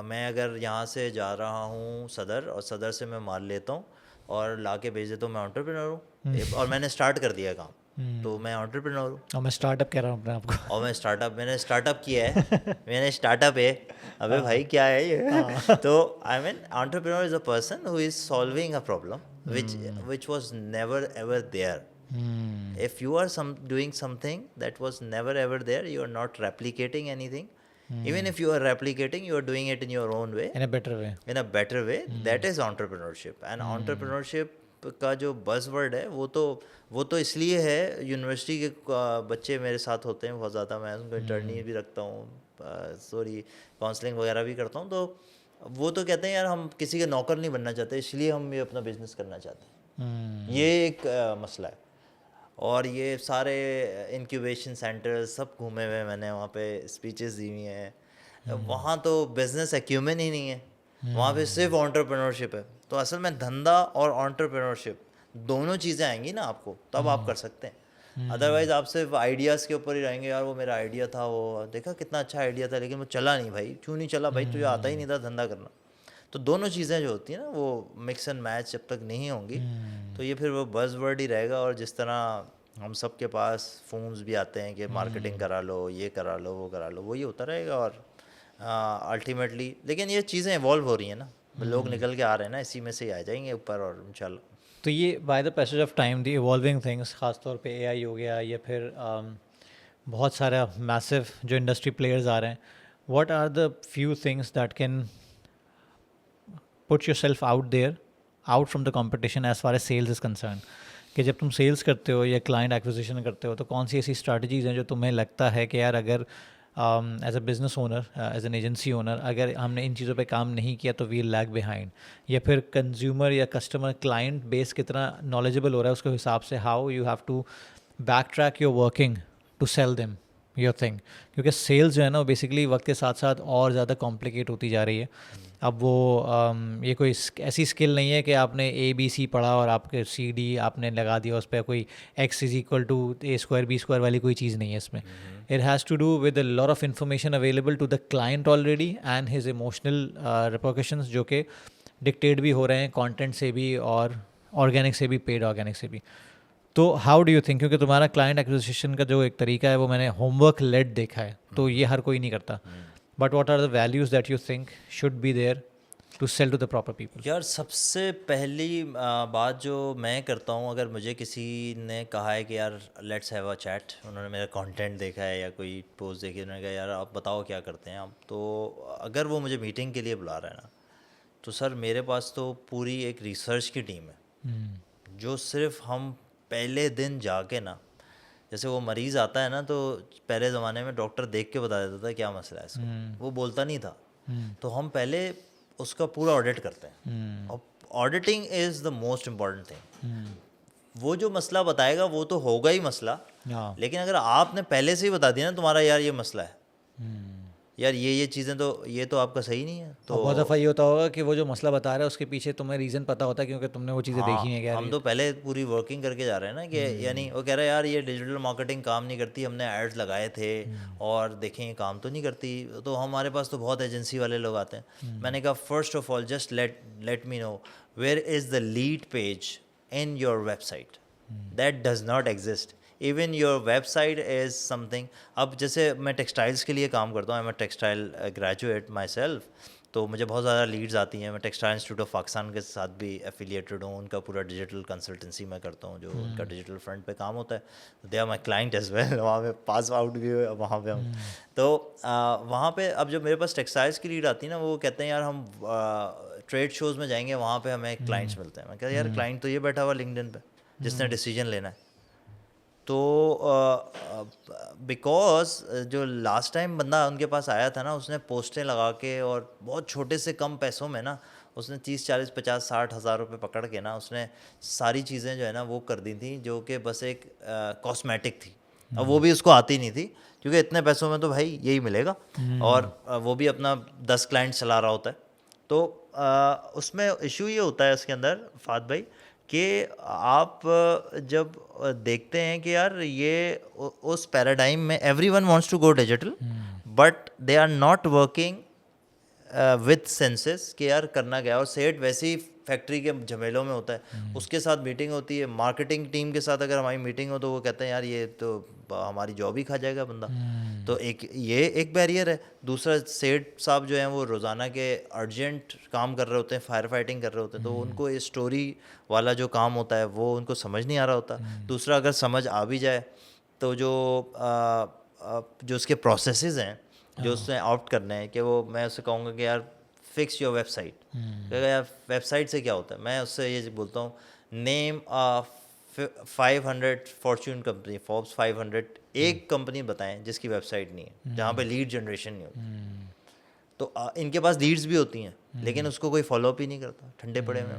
मैं अगर यहाँ से जा रहा हूँ सदर, और सदर से मैं माल लेता हूँ और ला के भेज देता हूँ, मैं एंटरप्रेन्योर हूँ। और मैंने स्टार्ट कर दिया काम, तो मैं एंटरप्रेन्योर हूँ। और मैं स्टार्टअप कह रहा हूँ अपने आप को, और मैंने स्टार्टअप किया है, मैंने स्टार्टअप है, अबे भाई क्या है ये? तो I mean entrepreneur is a person who is solving a problem which was never ever there. If you are doing something that was never ever there, you are not replicating anything. Even if you are replicating, you are doing it in your own way, in a better way. That is entrepreneurship. And entrepreneurship का जो बज़वर्ड है वो तो इसलिए है, यूनिवर्सिटी के बच्चे मेरे साथ होते हैं बहुत ज़्यादा, मैं उनको इंटर्नी भी रखता हूँ, काउंसलिंग वगैरह भी करता हूँ, तो वो तो कहते हैं यार हम किसी के नौकर नहीं बनना चाहते, इसलिए हम ये अपना बिजनेस करना चाहते हैं। ये एक मसला है। और ये सारे इंक्यूबेशन सेंटर सब घूमे हुए मैंने, वहाँ पे स्पीचेस दी हुई हैं, वहाँ तो बिजनेस एक्यूमेन ही नहीं है, वहाँ पे सिर्फ एंटरप्रेन्योरशिप है। तो असल में धंधा और एंटरप्रेन्योरशिप दोनों चीज़ें आएंगी ना आपको, तब आप कर सकते हैं। अदरवाइज आप सिर्फ आइडियाज़ के ऊपर ही रहेंगे, यार वो मेरा आइडिया था, वो देखा कितना अच्छा आइडिया था लेकिन वो चला नहीं भाई, क्यों नहीं चला भाई, तुझे आता ही नहीं था धंधा करना। तो दोनों चीज़ें जो होती हैं ना वो मिक्स एंड मैच जब तक नहीं होंगी तो ये फिर वो बज़वर्ड ही रहेगा। और जिस तरह हम सब के पास फ़ोन्स भी आते हैं कि मार्केटिंग करा लो, ये करा लो, वो करा लो, वही होता रहेगा। और अल्टीमेटली लेकिन ये चीज़ें इवॉल्व हो रही हैं ना, लोग निकल के आ रहे हैं ना, इसी में से ही आ जाएंगे ऊपर और इंशाल्लाह। तो ये by the passage of time the evolving things, खासतौर पे एआई हो गया या फिर बहुत सारा मैसिव जो इंडस्ट्री प्लेयर्स आ रहे हैं, what are the few things that can put yourself out there, out from the competition as far as sales is concern? कि जब तुम सेल्स करते हो या क्लाइंट एक्विजिशन करते हो तो कौन सी ऐसी स्ट्रैटेजीज हैं जो तुम्हें लगता है कि यार अगर as a business owner, as an agency owner, अगर हमने इन चीज़ों पे काम नहीं किया तो वी लैग बिहाइंड? या फिर कंज्यूमर या कस्टमर क्लाइंट बेस कितना नॉलेजेबल हो रहा है उसके हिसाब से how you have to back track your working to sell them your thing? क्योंकि सेल्स जो है ना वो बेसिकली वक्त के साथ साथ और ज़्यादा कॉम्प्लिकेट होती जा रही है। अब वो ये कोई ऐसी स्किल नहीं है कि आपने ABC पढ़ा और आपके CD आपने लगा दिया उस पर, कोई X is equal to A² B² वाली कोई चीज़ नहीं है इसमें। It has to do with a lot of information available to the client already and his emotional repercussions जो कि डिक्टेट भी हो रहे हैं कंटेंट से भी और ऑर्गेनिक से भी, पेड ऑर्गेनिक से भी। तो हाउ डू यू थिंक, क्योंकि तुम्हारा क्लाइंट एक्विजिशन का जो एक तरीका है वो मैंने होमवर्क लेड देखा है, तो ये हर कोई नहीं करता, but what are the values that you think should be there to sell to the proper people? यार सबसे पहली बात जो मैं करता हूँ, अगर मुझे किसी ने कहा है कि यार लेट्स हैव अ चैट, उन्होंने मेरा कंटेंट देखा है या कोई पोस्ट देखी, उन्होंने कहा यार आप बताओ क्या करते हैं आप, तो अगर वो मुझे मीटिंग के लिए बुला रहे हैं ना, तो सर मेरे पास तो पूरी एक रिसर्च की टीम है जो सिर्फ हम पहले दिन जाके ना, जैसे वो मरीज़ आता है ना तो पहले ज़माने में डॉक्टर देख के बता देता था क्या मसला है इसको, वो बोलता नहीं था, तो हम पहले उसका पूरा ऑडिट करते हैं। और auditing is the most important thing. वो जो मसला बताएगा वो तो होगा ही मसला, लेकिन अगर आपने पहले से ही बता दिया ना तुम्हारा यार ये मसला है, यार ये चीज़ें तो ये तो आपका सही नहीं है, तो बहुत दफ़ा ये होता होगा कि वो जो मसला बता रहा है उसके पीछे तुम्हें रीज़न पता होता है क्योंकि तुमने वो चीज़ें देखी हैं। क्या हम तो पहले पूरी वर्किंग करके जा रहे हैं ना कि यानी वो कह रहा है यार ये डिजिटल मार्केटिंग काम नहीं करती, हमने एड्स लगाए थे और देखें ये काम तो नहीं करती, तो हमारे पास तो बहुत एजेंसी वाले लोग आते हैं। मैंने कहा first of all just let me know where is the lead page in your website, that does not exist. Even your website is something. अब जैसे मैं टेक्सटाइल्स के लिए काम करता हूँ, मैं टेक्सटाइल ग्रेजुएट माई सेल्फ, तो मुझे बहुत ज़्यादा लीड्स आती हैं। मैं टेक्सटाइल इंस्टीट्यूट ऑफ पाकिस्तान के साथ भी एफिलिएटेड हूँ, उनका पूरा डिजिटल कंसल्टेंसी मैं करता हूँ, जो उनका डिजिटल फ्रंट पे काम होता है। They are my client as well, वहाँ पे पास आउट भी हुए वहाँ पे हम। तो वहाँ पे अब जो मेरे पास टेक्सटाइल्स की लीड आती है ना, वो कहते हैं यार हम ट्रेड शोज़ में जाएंगे, वहाँ पे हमें क्लाइंट्स मिलते हैं। मैं कहता यार क्लाइंट तो ये बैठा हुआ लिंक्डइन पे जिसने डिसीजन लेना है। तो बिकॉज जो लास्ट टाइम बंदा उनके पास आया था ना, उसने पोस्टें लगा के और बहुत छोटे से कम पैसों में ना, उसने 30, 40, 50, 60 हज़ार रुपये पकड़ के ना, उसने सारी चीज़ें जो है ना वो कर दी थी, जो कि बस एक कॉस्मेटिक थी। अब वो भी उसको आती नहीं थी, क्योंकि इतने पैसों में तो भाई यही मिलेगा, और वो भी अपना 10 क्लाइंट चला रहा होता है। तो उसमें इशू ये होता है इसके अंदर फात भाई कि आप जब देखते हैं कि यार ये उस पैराडाइम में everyone wants to go digital, but they are not working with senses कि यार करना क्या है। और सेठ वैसे ही फैक्ट्री के झमेलों में होता है, उसके साथ मीटिंग होती है, मार्केटिंग टीम के साथ अगर हमारी मीटिंग हो तो वो कहते हैं यार ये तो हमारी जॉब ही खा जाएगा बंदा। तो ये एक बैरियर है। दूसरा, सेठ साहब जो हैं वो रोज़ाना के अर्जेंट काम कर रहे होते हैं, फायर फाइटिंग कर रहे होते हैं, तो उनको ये स्टोरी वाला जो काम होता है वो उनको समझ नहीं आ रहा होता। दूसरा, अगर समझ आ भी जाए तो जो उसके प्रोसेसेस हैं जो उसने ऑप्ट करने हैं, कि वो मैं उससे कहूँगा कि यार फिक्स योर वेबसाइट। कहेगा यार वेबसाइट से क्या होता है, मैं उससे ये बोलता हूँ नेम 500 फॉर्च्यून कंपनी, फोर्ब्स 500 एक कंपनी बताएं जिसकी वेबसाइट नहीं है, जहाँ पे लीड जनरेशन नहीं होती। तो इनके पास लीड्स भी होती हैं, लेकिन उसको कोई फॉलोअप ही नहीं करता, ठंडे पड़े में,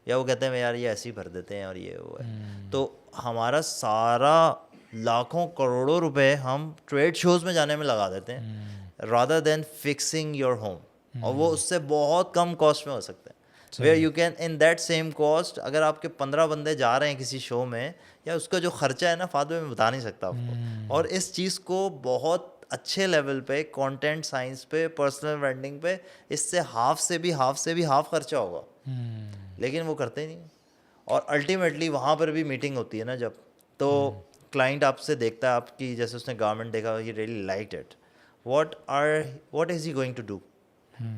या वो कहते हैं यार ये ऐसे ही भर देते हैं और ये वो है। तो हमारा सारा लाखों करोड़ों रुपए हम ट्रेड शोज़ में जाने में लगा देते हैं, rather than fixing your home. और वो उससे बहुत कम कॉस्ट में हो सकता है. Where you can in that same cost, अगर आपके 15 बंदे जा रहे हैं किसी शो में, या उसका जो खर्चा है ना फालतू में बता नहीं सकता आपको. और इस चीज़ को बहुत अच्छे लेवल पे, कंटेंट साइंस पे, पर्सनल ब्रांडिंग पे, इससे हाफ से भी हाफ खर्चा होगा. लेकिन वो करते ही नहीं. और अल्टीमेटली वहाँ पर भी मीटिंग होती है ना जब, तो क्लाइंट आपसे देखता है आपकी, जैसे उसने गारमेंट देखा, he really liked it, what is he going to do.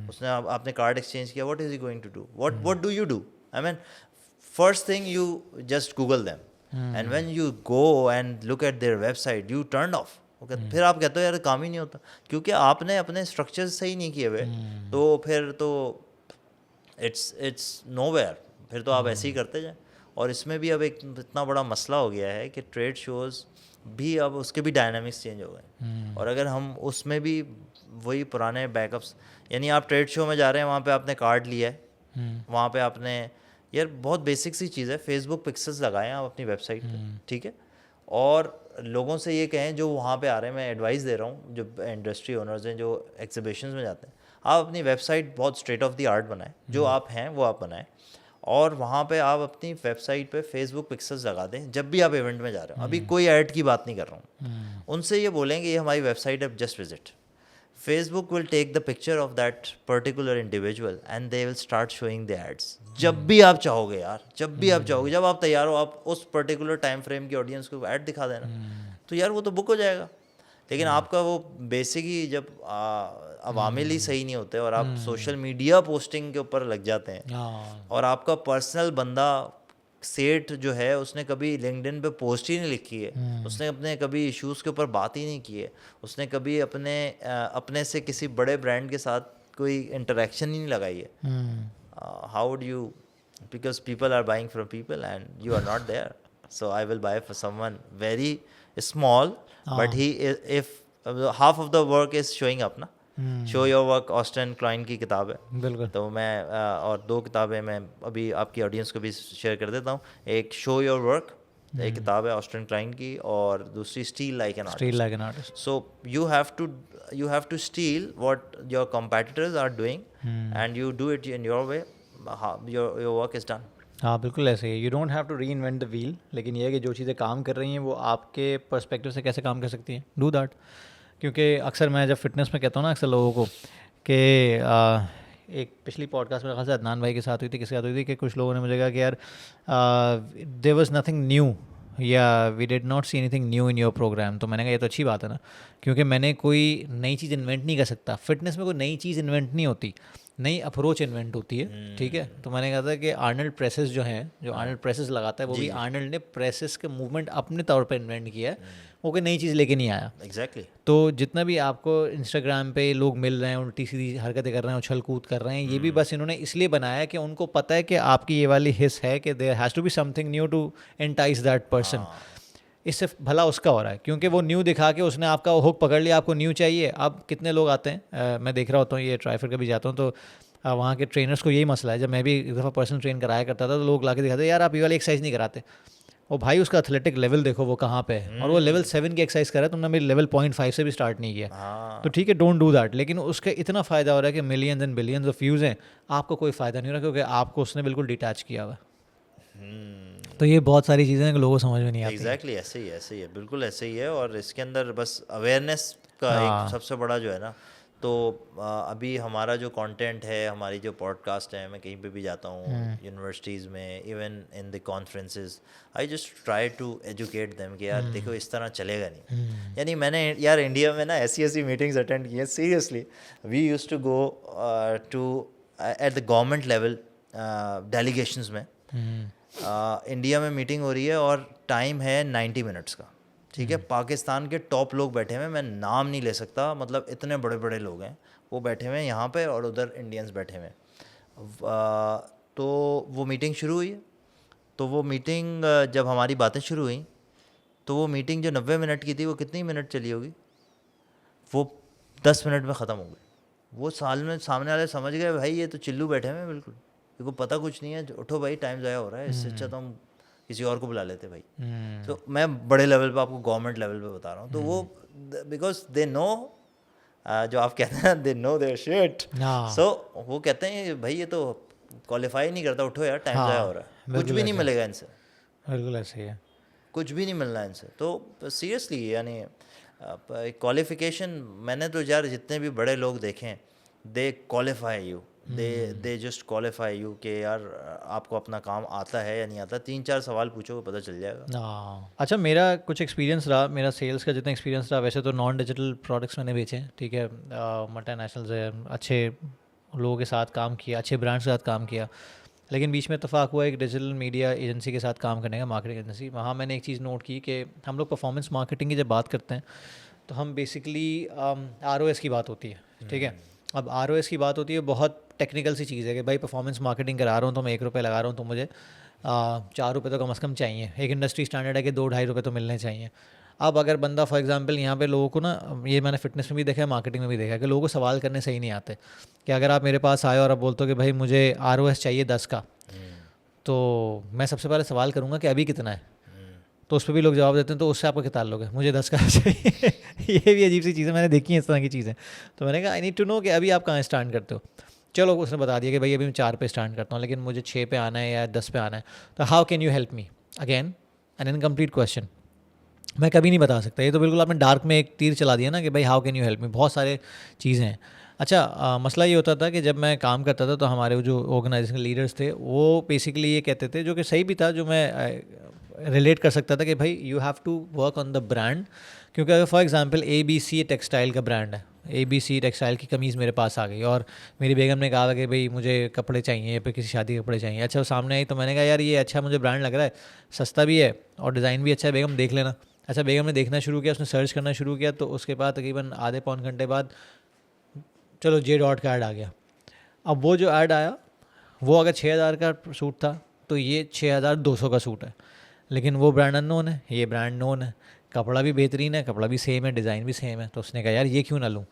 उसने आपने कार्ड एक्सचेंज किया, what is he going to do, what do you do. I mean first thing you just Google them, and when you go and look at their website you turn off. फिर आप कहते हो यार काम ही नहीं होता, क्योंकि आपने अपने स्ट्रक्चर सही नहीं किए हुए. तो फिर तो इट्स नोवेयर. फिर तो आप ऐसे ही करते जाएं. और इसमें भी अब एक इतना बड़ा मसला हो गया है कि ट्रेड शोज़ भी अब उसके भी डायनामिक्स चेंज हो गए. और अगर हम उसमें भी वही पुराने बैकअप्स, यानी आप ट्रेड शो में जा रहे हैं, वहाँ पे आपने कार्ड लिया है, वहाँ पे आपने, यार बहुत बेसिक सी चीज़ है, फेसबुक पिक्सेल्स लगाएं आप अपनी वेबसाइट पे, ठीक है. और लोगों से ये कहें जो वहाँ पे आ रहे हैं, मैं एडवाइस दे रहा हूँ, जो इंडस्ट्री ओनर्स हैं, जो एग्जीबिशंस में जाते हैं, आप अपनी वेबसाइट बहुत स्टेट ऑफ द आर्ट बनाएं. जो आप हैं वो आप बनाएं. और वहाँ पे आप अपनी वेबसाइट पे फेसबुक पिक्सेल्स लगा दें जब भी आप इवेंट में जा रहे हो. अभी कोई ऐड की बात नहीं कर रहा हूँ. उनसे ये बोलेंगे ये हमारी वेबसाइट है, just visit. Facebook will take the picture of that particular individual and they will start showing the ads. जब भी आप चाहोगे यार, जब भी आप चाहोगे, जब आप तैयार हो, आप उस पर्टिकुलर टाइम फ्रेम की ऑडियंस को ऐड दिखा देना. तो यार वो तो बुक हो जाएगा. लेकिन आपका वो बेसिक ही जब अवामिल ही सही नहीं होते और आप सोशल मीडिया पोस्टिंग के ऊपर लग जाते हैं, और आपका पर्सनल बंदा सेठ जो है उसने कभी लिंक्डइन पे पोस्ट ही नहीं लिखी है, उसने अपने कभी इश्यूज़ के ऊपर बात ही नहीं की है, उसने कभी अपने से किसी बड़े ब्रांड के साथ कोई इंटरेक्शन ही नहीं लगाई है. How would you, because people are buying from people and you are not there. So I will buy for someone very small, but he if half of the work is showing up ना. Show your work Austin Kleon की किताब है. बिल्कुल. तो मैं और 2 किताबें मैं अभी आपकी ऑडियंस को भी शेयर कर देता हूँ. एक शो योर वर्क, एक किताब है ऑस्टिन क्लाइन की, और दूसरी steal like an artist. So you have to steal what your competitors are doing and you do it in your way. Your work is done. हाँ बिल्कुल ऐसे ही. You don't have to reinvent the wheel, लेकिन ये है कि जो चीज़ें काम कर रही हैं वो आपके पर्सपेक्टिव से कैसे काम कर सकती हैं, डू दैट. क्योंकि अक्सर मैं जब फिटनेस में कहता हूँ ना अक्सर लोगों को कि एक पिछली पॉडकास्ट में खासा अदनान भाई के साथ हुई थी, किसके साथ हुई थी, कि कुछ लोगों ने मुझे कहा कि यार देयर वाज नथिंग न्यू या we did not see anything new in your program. तो मैंने कहा ये तो अच्छी बात है ना, क्योंकि मैंने कोई नई चीज़ इन्वेंट नहीं कर सकता. फिटनेस में कोई नई चीज़ इन्वेंट नहीं होती, नई अप्रोच इन्वेंट होती है. ठीक है. तो मैंने कहा था कि आर्नल्ड प्रेसेस जो हैं, जो आर्नल्ड प्रेसेस लगाता है, वो भी आर्नल्ड ने प्रेसेस के मूवमेंट अपने तौर पर इन्वेंट किया है, वो कोई नई चीज़ लेके नहीं आया. एग्जैक्टली. तो जितना भी आपको इंस्टाग्राम पे लोग मिल रहे हैं, उल्टी सीधी हरकतें कर रहे हैं, उछल कूद कर रहे हैं, ये भी बस इन्होंने इसलिए बनाया कि उनको पता है कि आपकी ये वाली हिस्स है कि there has to be something new to entice that person. इससे भला उसका हो रहा है, क्योंकि वो न्यू दिखा के उसने आपका हुक पकड़ लिया, आपको न्यू चाहिए. अब कितने लोग आते हैं, मैं देख रहा होता हूँ, ये ट्राइफर कभी जाता हूँ तो वहाँ के ट्रेनर्स को यही मसला है. जब मैं भी एक दफ़ा पर्सनल ट्रेन कराया करता था तो लोग ला के दिखाते यार आप ये वाली एक्सरसाइज नहीं कराते. और भाई उसका एथलेटिक लेवल देखो वो कहाँ पे है, और वो लेवल 7 की एक्सरसाइज कर रहा है, तुमने मेरी लेवल 0.5 से भी स्टार्ट नहीं किया. तो ठीक है, डोंट डू दैट. लेकिन उसका इतना फ़ायदा हो रहा है कि millions and billions of views हैं, आपको कोई फ़ायदा नहीं हो रहा क्योंकि आपको उसने बिल्कुल डिटैच किया हुआ. तो ये बहुत सारी चीज़ें हैं कि लोगों को समझ में नहीं आती. एग्जैक्टली ऐसे ही है, बिल्कुल ऐसे ही है. और इसके अंदर बस अवेयरनेस का एक सबसे बड़ा जो है ना, तो अभी हमारा जो कंटेंट है, हमारी जो पॉडकास्ट है, मैं कहीं पे भी जाता हूँ, यूनिवर्सिटीज़ में, even in the conferences, I just try to educate them कि यार देखो इस तरह चलेगा नहीं. यानी मैंने यार इंडिया में ना ऐसी मीटिंग्स अटेंड की हैं, seriously. We used to go to at the government level delegations में. इंडिया में मीटिंग हो रही है और टाइम है 90 मिनट्स का. ठीक है. पाकिस्तान के टॉप लोग बैठे हुए हैं, मैं नाम नहीं ले सकता, मतलब इतने बड़े बड़े लोग हैं वो बैठे हुए हैं यहाँ पे, और उधर इंडियंस बैठे हुए हैं. तो वो मीटिंग शुरू हुई है. तो वो मीटिंग जब हमारी बातें शुरू हुई, तो वो मीटिंग जो 90 मिनट की थी वो कितनी मिनट चली होगी, वो 10 मिनट में ख़त्म हो गई. वो सामने वाले समझ गए भाई ये तो चिल्लू बैठे हुए हैं, बिल्कुल इनको पता कुछ नहीं है, उठो भाई टाइम ज़ाया हो रहा है, इससे अच्छा तो हम किसी और को बुला लेते भाई. तो मैं बड़े लेवल पे आपको गवर्नमेंट लेवल पे बता रहा हूँ. तो वो बिकॉज दे नो जो आप कहते हैं दे नो देयर शिट, हाँ सो वो कहते हैं भाई ये तो क्वालिफाई नहीं करता, उठो यार टाइम ज़ाया हो रहा है, कुछ बिल्कुल भी नहीं ऐसे मिलेगा इनसे, बिल्कुल ऐसे ही है। कुछ भी नहीं मिलना इनसे। तो सीरियसली यानी क्वालिफिकेशन, मैंने तो यार जितने भी बड़े लोग देखे हैं, they qualify you, they just qualify you कि यार आपको अपना काम आता है या नहीं आता, 3-4 सवाल पूछो पता चल जाएगा। हाँ अच्छा, मेरा कुछ एक्सपीरियंस रहा, मेरा सेल्स का जितना एक्सपीरियंस रहा, वैसे तो नॉन डिजिटल प्रोडक्ट्स मैंने बेचे हैं, ठीक है, मल्टीनेशनल्स है, अच्छे लोगों के साथ काम किया, अच्छे ब्रांड्स के साथ काम किया, लेकिन बीच में इत्तेफाक हुआ एक डिजिटल मीडिया एजेंसी के साथ काम करने का, मार्केटिंग एजेंसी। वहाँ मैंने एक चीज़ नोट की कि हम लोग परफॉर्मेंस मार्केटिंग की जब बात करते हैं तो हम बेसिकली ROS की बात होती है, ठीक है। अब ROS की बात होती है, बहुत टेक्निकल सी चीज़ है कि भाई परफॉर्मेंस मार्केटिंग करा रहा हूँ तो मैं 1 रुपये लगा रहा हूँ तो मुझे 4 रुपये तो कम से कम चाहिए। एक इंडस्ट्री स्टैंडर्ड है कि 2-2.5 रुपये तो मिलने चाहिए। अब अगर बंदा फॉर एग्जांपल यहाँ पे लोगों को ना, ये मैंने फिटनेस में भी देखा है, मार्केटिंग में भी देखा है कि लोगों को सवाल करने सही नहीं आते, कि अगर आप मेरे पास आए और आप बोलते हो कि भाई मुझे ROS चाहिए 10 का, तो मैं सबसे पहले सवाल करूँगा कि अभी कितना है, तो उस पर भी लोग जवाब देते हैं तो उससे आपका क्या ताल्लुक है, मुझे 10 का चाहिए। ये भी अजीब सी चीज़ें मैंने देखी हैं, इस तरह की चीज़ें। तो मैंने कहा आई नीड टू नो कि अभी आप कहाँ स्टार्ट करते हो। चलो उसने बता दिया कि भाई अभी मैं 4 पे स्टार्ट करता हूँ, लेकिन मुझे 6 पे आना है या 10 पे आना है, तो how can you help me. Again an incomplete question, मैं कभी नहीं बता सकता। ये तो बिल्कुल आपने डार्क में एक तीर चला दिया ना कि भाई how can you help me, बहुत सारे चीज़ें हैं। अच्छा मसला ये होता था कि जब मैं काम करता था तो हमारे वो जो ऑर्गेनाइजेशन लीडर्स थे वो बेसिकली ये कहते थे, जो कि सही भी था, जो मैं रिलेट कर सकता था, कि भाई you have to work on the brand. क्योंकि अगर फॉर एग्जांपल ABC टेक्सटाइल का ब्रांड है, ABC टेक्सटाइल की कमीज़ मेरे पास आ गई और मेरी बेगम ने कहा कि भाई मुझे कपड़े चाहिए या फिर किसी शादी के कपड़े चाहिए, अच्छा वो सामने आई तो मैंने कहा यार ये अच्छा मुझे ब्रांड लग रहा है, सस्ता भी है और डिज़ाइन भी अच्छा है, बेगम देख लेना। अच्छा बेगम ने देखना शुरू किया, उसने सर्च करना शुरू किया, तो उसके बाद तकरीबन आधे पौन घंटे बाद चलो J.Dot का ऐड आ गया। अब वो जो ऐड आया वो अगर 6,000 का सूट था तो ये 6,200 का सूट है, लेकिन वो ब्रांड अननोन है, ये ब्रांड नोन है, कपड़ा भी बेहतरीन है, कपड़ा भी सेम है, डिज़ाइन भी सेम है। तो उसने कहा यार ये क्यों ना लूँ।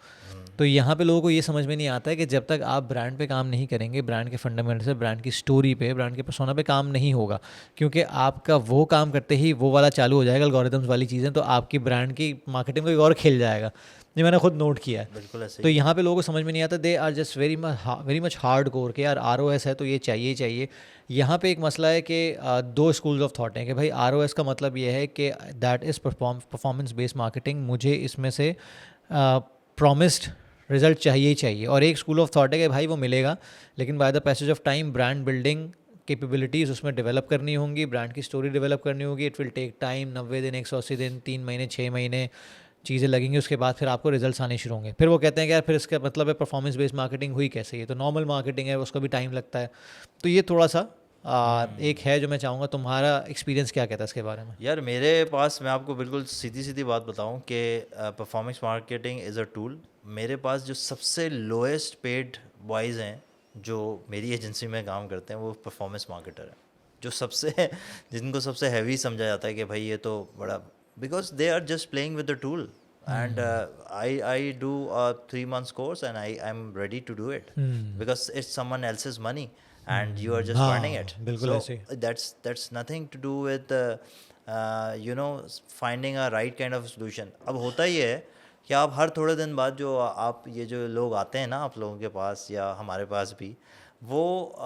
तो यहाँ पे लोगों को ये समझ में नहीं आता है कि जब तक आप ब्रांड पे काम नहीं करेंगे, ब्रांड के फंडामेंटल से, ब्रांड की स्टोरी पे, ब्रांड के पर्सोना पे काम नहीं होगा। क्योंकि आपका वो काम करते ही वो वाला चालू हो जाएगा, एल्गोरिथम्स वाली चीज़ें, तो आपकी ब्रांड की मार्केटिंग को एक और खेल जाएगा। ये मैंने खुद नोट किया है। बिल्कुल ऐसे तो ही। यहाँ पे लोगों को समझ में नहीं आता, they are just very much hard core के यार ROS है तो ये चाहिए ही चाहिए। यहाँ पे एक मसला है कि दो स्कूल्स ऑफ थॉट हैं कि भाई ROS का मतलब ये है कि that is performance based marketing, मुझे इसमें से प्रॉमिस्ड रिजल्ट चाहिए ही चाहिए। और एक स्कूल ऑफ थॉट है कि भाई वो मिलेगा, लेकिन by the passage of time brand building capabilities उसमें डेवलप करनी होंगी, ब्रांड की स्टोरी डेवलप करनी होगी, इट विल टेक टाइम, 90 दिन, 180 दिन, 3 महीने, 6 महीने चीज़ें लगेंगी, उसके बाद फिर आपको रिजल्ट्स आने शुरू होंगे। फिर वो कहते हैं कि यार फिर इसका मतलब है परफॉर्मेंस बेस्ड मार्केटिंग हुई कैसे, ये तो नॉर्मल मार्केटिंग है, उसका भी टाइम लगता है। तो ये थोड़ा सा एक है जो मैं चाहूँगा, तुम्हारा एक्सपीरियंस क्या कहता है इसके बारे में। यार मेरे पास, मैं आपको बिल्कुल सीधी सीधी बात बताऊं कि performance marketing is a tool. मेरे पास जो सबसे लोएस्ट पेड बॉयज़ हैं जो मेरी एजेंसी में काम करते हैं वो परफॉर्मेंस मार्केटर हैं, जो सबसे जिनको सबसे हैवी समझा जाता है कि भाई ये तो बड़ा, because they are just playing with the tool and I do a 3 months course and I'm ready to do it because it's someone else's money and you are just earning it. बिल्कुल So ऐसे ही। that's nothing to do with you know finding a right kind of solution. अब होता ही है कि आप हर थोड़े दिन बाद जो आप ये जो लोग आते हैं ना आप लोगों के पास या हमारे पास भी, वो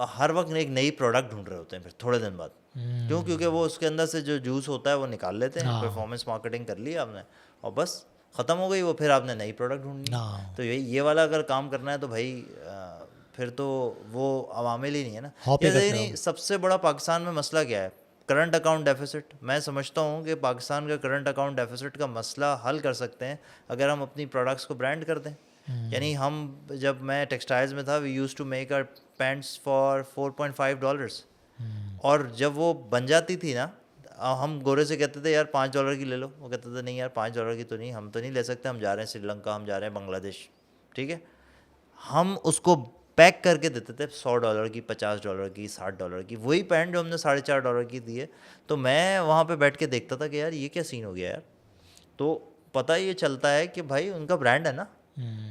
हर वक्त एक नई प्रोडक्ट ढूंढ रहे होते हैं फिर थोड़े दिन बाद। क्यों? क्योंकि वो उसके अंदर से जो जूस होता है वो निकाल लेते हैं, परफॉर्मेंस मार्केटिंग कर ली आपने और बस ख़त्म हो गई वो, फिर आपने नई प्रोडक्ट ढूंढनी। तो ये वाला अगर काम करना है तो भाई फिर तो वो अवामिल ही नहीं है ना। ये नहीं, सबसे बड़ा पाकिस्तान में मसला क्या है? Current account deficit. मैं समझता हूँ कि पाकिस्तान का करंट अकाउंट डेफिसिट का मसला हल कर सकते हैं अगर हम अपनी प्रोडक्ट्स को ब्रांड कर दें। यानी हम, जब मैं टेक्सटाइल्स में था, we used to make our pants for $4.5 और जब वो बन जाती थी ना, हम गोरे से कहते थे यार $5 की ले लो, वो कहते थे नहीं यार $5 की तो नहीं, हम तो नहीं ले सकते, हम जा रहे हैं श्रीलंका, हम जा रहे हैं बांग्लादेश, ठीक है। हम उसको पैक करके देते थे $100 की, $50 की, $60 की, वही पैंट जो हमने $4.5 की दी है। तो मैं वहाँ पे बैठ के देखता था कि यार ये क्या सीन हो गया यार। तो पता ये चलता है कि भाई उनका ब्रांड है ना,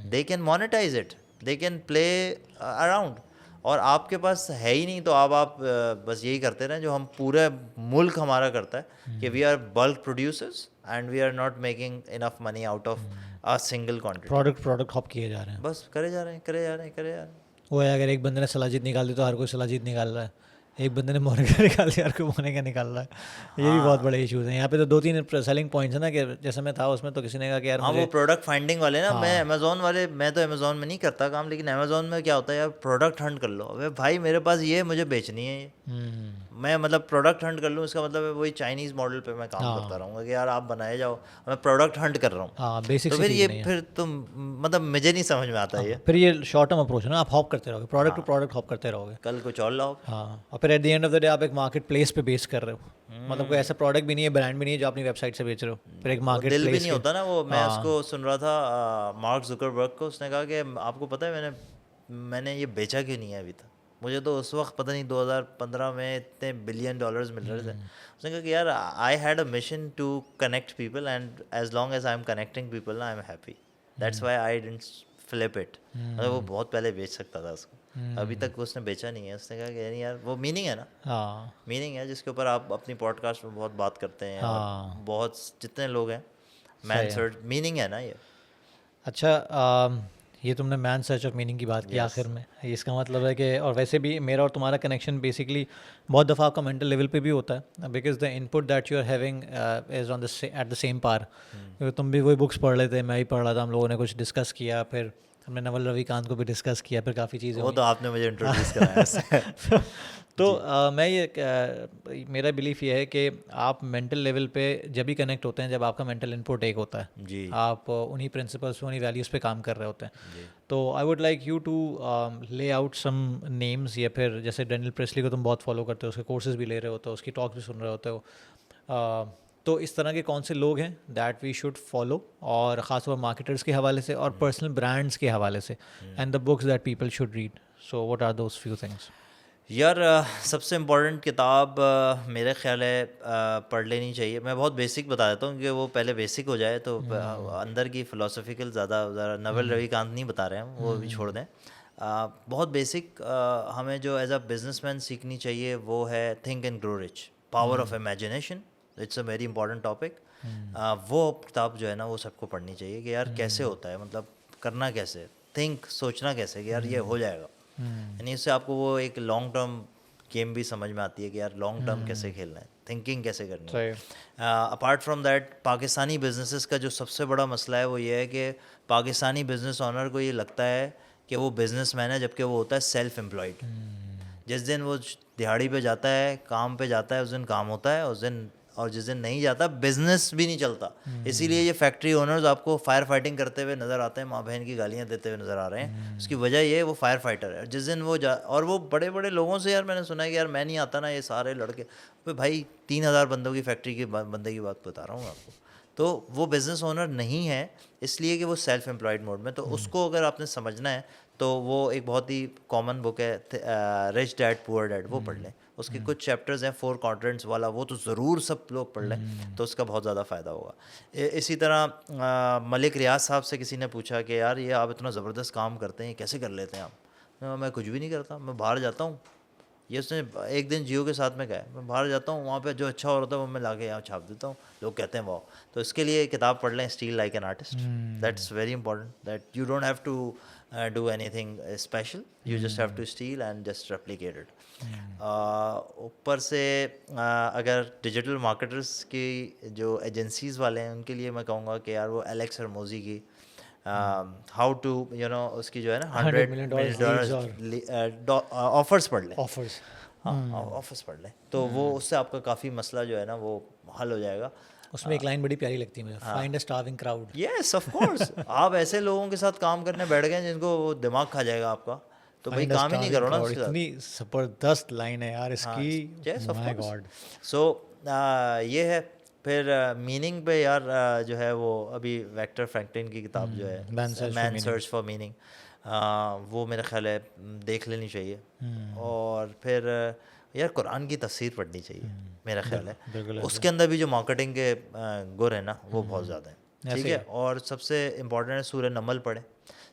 they can monetize it, they can play around, और आपके पास है ही नहीं तो आप बस यही करते रहें जो हम पूरे मुल्क हमारा करता है कि we are bulk producers and we are not making enough money out of a single quantity, product hop किए जा रहे हैं। बस करे जा रहे हैं, करे जा रहे हैं, करे जा रहे हैं। वो है, अगर एक बंदे ने सलाजीत निकाल दी तो हर कोई सलाजीत निकाल रहा है, एक बंदे ने मोनिका निकाल दिया हर कोई मोनिका निकाल रहा है। ये भी बहुत बड़े इश्यूज हैं यहाँ पे। तो 2-3 सेलिंग पॉइंट्स है ना, कि जैसे मैं था उसमें तो किसी ने कहा कि यार हाँ, वो मुझे प्रोडक्ट फाइंडिंग वाले ना, मैं हाँ अमेज़ोन वाले, मैं तो अमेज़ोन में नहीं करता काम, लेकिन अमेज़ोन में क्या होता है यार, प्रोडक्ट हंट कर लो। अबे भाई मेरे पास ये है, मुझे बेचनी है ये, मैं मतलब प्रोडक्ट हंट कर लूँ, इसका मतलब है वही चाइनीज़ मॉडल पे मैं काम करता हाँ रहूँगा कि यार आप बनाए जाओ, मैं प्रोडक्ट हंट कर रहा हूँ। हाँ, बेसिक तो सी फिर चीज़ ये नहीं है। फिर तुम मतलब मुझे नहीं समझ में आता ये। हाँ, फिर ये शॉर्ट टर्म अप्रोच है ना, आप हॉप करते रहोगे, प्रोडक्ट टू हाँ, प्रोडक्ट हॉप करते रहोगे। कल कुछ और लाओ। हाँ, और फिर eight the end of the day आप एक मार्केट प्लेस पे बेस कर रहे हो, मतलब कोई ऐसा प्रोडक्ट भी नहीं है, ब्रांड भी नहीं है जो अपनी वेबसाइट से बेच रहे हो, फिर एक वो मार्केट दिल भी प्लेस नहीं के। होता ना वो। मैं हाँ उसको सुन रहा था मार्क जुकरबर्ग को, उसने कहा कि आपको पता है मैंने ये बेचा क्यों नहीं है अभी तक, मुझे तो उस वक्त पता नहीं 2015 में इतने बिलियन डॉलर्स मिल रहे थे। उसने कहा कि यार I had a mission to connect people, and as long as I am connecting people I am happy, that's why I didn't flip it. मतलब वो बहुत पहले बेच सकता था उसको, अभी तक उसने बेचा नहीं है। उसने कहा कि नहीं यार, वो मीनिंग है ना, हाँ मीनिंग है जिसके ऊपर आप अपनी पॉडकास्ट में बहुत बात करते हैं, और हाँ, बहुत जितने लोग हैं, मैन सही है। सर्च मीनिंग है ना ये। अच्छा, ये तुमने मैन सर्च ऑफ मीनिंग की बात की यस। आखिर में, इसका मतलब है कि, और वैसे भी मेरा और तुम्हारा कनेक्शन बेसिकली बहुत दफ़ा आपका मेंटल लेवल पे भी होता है, because the input that you are having is on the at the same par. क्योंकि तुम भी वही बुक्स पढ़ रहे थे, मैं भी पढ़ रहा था, हम लोगों ने कुछ डिस्कस किया, फिर हमने नवल रविकांत को भी डिस्कस किया, फिर काफ़ी चीज़ें वो हुई। तो आपने मुझे इंट्रोड्यूस कराया उससे। तो जी। मैं मेरा बिलीफ ये है कि आप मेंटल लेवल पे जब भी कनेक्ट होते हैं जब आपका मेंटल इनपुट एक होता है, जी। आप उन्हीं प्रिंसिपल्स पे, उन्हीं वैल्यूज़ पे काम कर रहे होते हैं। जी। तो I would like you to lay out some names, या फिर जैसे डेनियल प्रेस्ली को तुम बहुत फॉलो करते हो, उसके कोर्सेज भी ले रहे होते हो, उसकी टॉक भी सुन रहे होते हो, तो इस तरह के कौन से लोग हैं दैट वी शुड फॉलो, और ख़ासतौर मार्केटर्स के हवाले से और पर्सनल ब्रांड्स के हवाले से, and the books that people should read. So what are those few things? यार सबसे इम्पोर्टेंट किताब मेरे ख्याल है पढ़ लेनी चाहिए। मैं बहुत बेसिक बता देता हूँ कि वो पहले बेसिक हो जाए, तो अंदर की फ़िलोसफिकल ज़्यादा नवल रविकांत नहीं बता रहे हैं, वो भी छोड़ दें। बहुत बेसिक हमें जो एज अ बिजनेसमैन सीखनी चाहिए वो है think and grow rich, power of imagination. It's a very important topic. वो किताब जो है ना वो सबको पढ़नी चाहिए कि यार कैसे होता है, मतलब करना कैसे, थिंक, सोचना कैसे कि यार ये हो जाएगा। यानी इससे आपको वो एक लॉन्ग टर्म गेम भी समझ में आती है कि यार लॉन्ग टर्म कैसे खेलना है, थिंकिंग कैसे करनी है। सही। Apart from that, Pakistani businesses का जो सबसे बड़ा मसला है वो ये है कि पाकिस्तानी बिजनेस ओनर को ये लगता है कि वो बिजनेसमैन है, जबकि वो होता है सेल्फ एम्प्लॉयड। जिस दिन वो दिहाड़ी पे जाता है, काम पे जाता है, उस दिन काम होता है उस दिन, और जिस दिन नहीं जाता बिजनेस भी नहीं चलता। इसीलिए ये फैक्ट्री ओनर्स आपको फायर फाइटिंग करते हुए नज़र आते हैं, माँ बहन की गालियाँ देते हुए नज़र आ रहे हैं। उसकी वजह ये है वो फायर फाइटर है। जिस दिन वो और वो बड़े बड़े लोगों से, यार मैंने सुना है कि यार मैं नहीं आता ना, ये सारे लड़के, भाई 3,000 बंदों की फैक्ट्री की बंदे की बात बता रहा हूँ आपको। तो वो बिज़नेस ओनर नहीं है, इसलिए कि वो सेल्फ एम्प्लॉयड मोड में। तो उसको अगर आपने समझना है तो वो एक बहुत ही कॉमन बुक है रिच डैड पुअर डैड, वो पढ़ लें। उसके कुछ चैप्टर्स हैं 4 क्वाड्रेंट्स वाला, वो तो ज़रूर सब लोग पढ़ लें, तो उसका बहुत ज़्यादा फ़ायदा होगा। इसी तरह मलिक रियाज साहब से किसी ने पूछा कि यार ये आप इतना ज़बरदस्त काम करते हैं, कैसे कर लेते हैं आप? मैं कुछ भी नहीं करता, मैं बाहर जाता हूँ। ये उसने एक दिन जियो के साथ में कहा, मैं बाहर जाता हूँ, वहाँ पे जो अच्छा हो रहा था वो मैं लाके यहाँ छाप देता हूँ, लोग कहते हैं वाह। तो इसके लिए किताब पढ़ लें, steal like an artist. That's very important, that you don't have to do anything special, you just have to steal and just replicate it. ऊपर से अगर डिजिटल मार्केटर्स की जो एजेंसीज़ वाले हैं उनके लिए मैं कहूँगा कि यार वो एलेक्स हरमोजी की हाउ टू उसकी जो है ना 100 $100 million million ऑफर्स पढ़ लें। ऑफर्स। हाँ, ऑफिस पढ़ लें तो वो उससे आपका काफ़ी मसला जो है ना वो हल हो जाएगा। उसमें एक लाइन बड़ी प्यारी लगती है मुझे, find a starving crowd. Yes of course. आप ऐसे लोगों के साथ काम करने बैठ गए जिनको वो दिमाग खा जाएगा आपका, तो भाई फाइंड अ काम ही नहीं स्टार्विंग करो ना क्राउड, उसके साथ। इतनी ज़बरदस्त लाइन है यार हाँ, इसकी, yes of my course. God. So ये है। फिर मीनिंग पे यार जो है वो अभी वेक्टर फ्रैंकलिन की किताब जो है मैन सर्च फॉर मीनिंग, वो मेरा ख्याल है देख लेनी चाहिए। और फिर यार कुरान की तफसीर पढ़नी चाहिए मेरा ख्याल है। बिल्कुल उसके अंदर भी जो मार्केटिंग के गुर है ना वो बहुत ज़्यादा है, ठीक ऐसे है। ही। और सबसे इम्पोर्टेंट है सूरह नमल पढ़ें।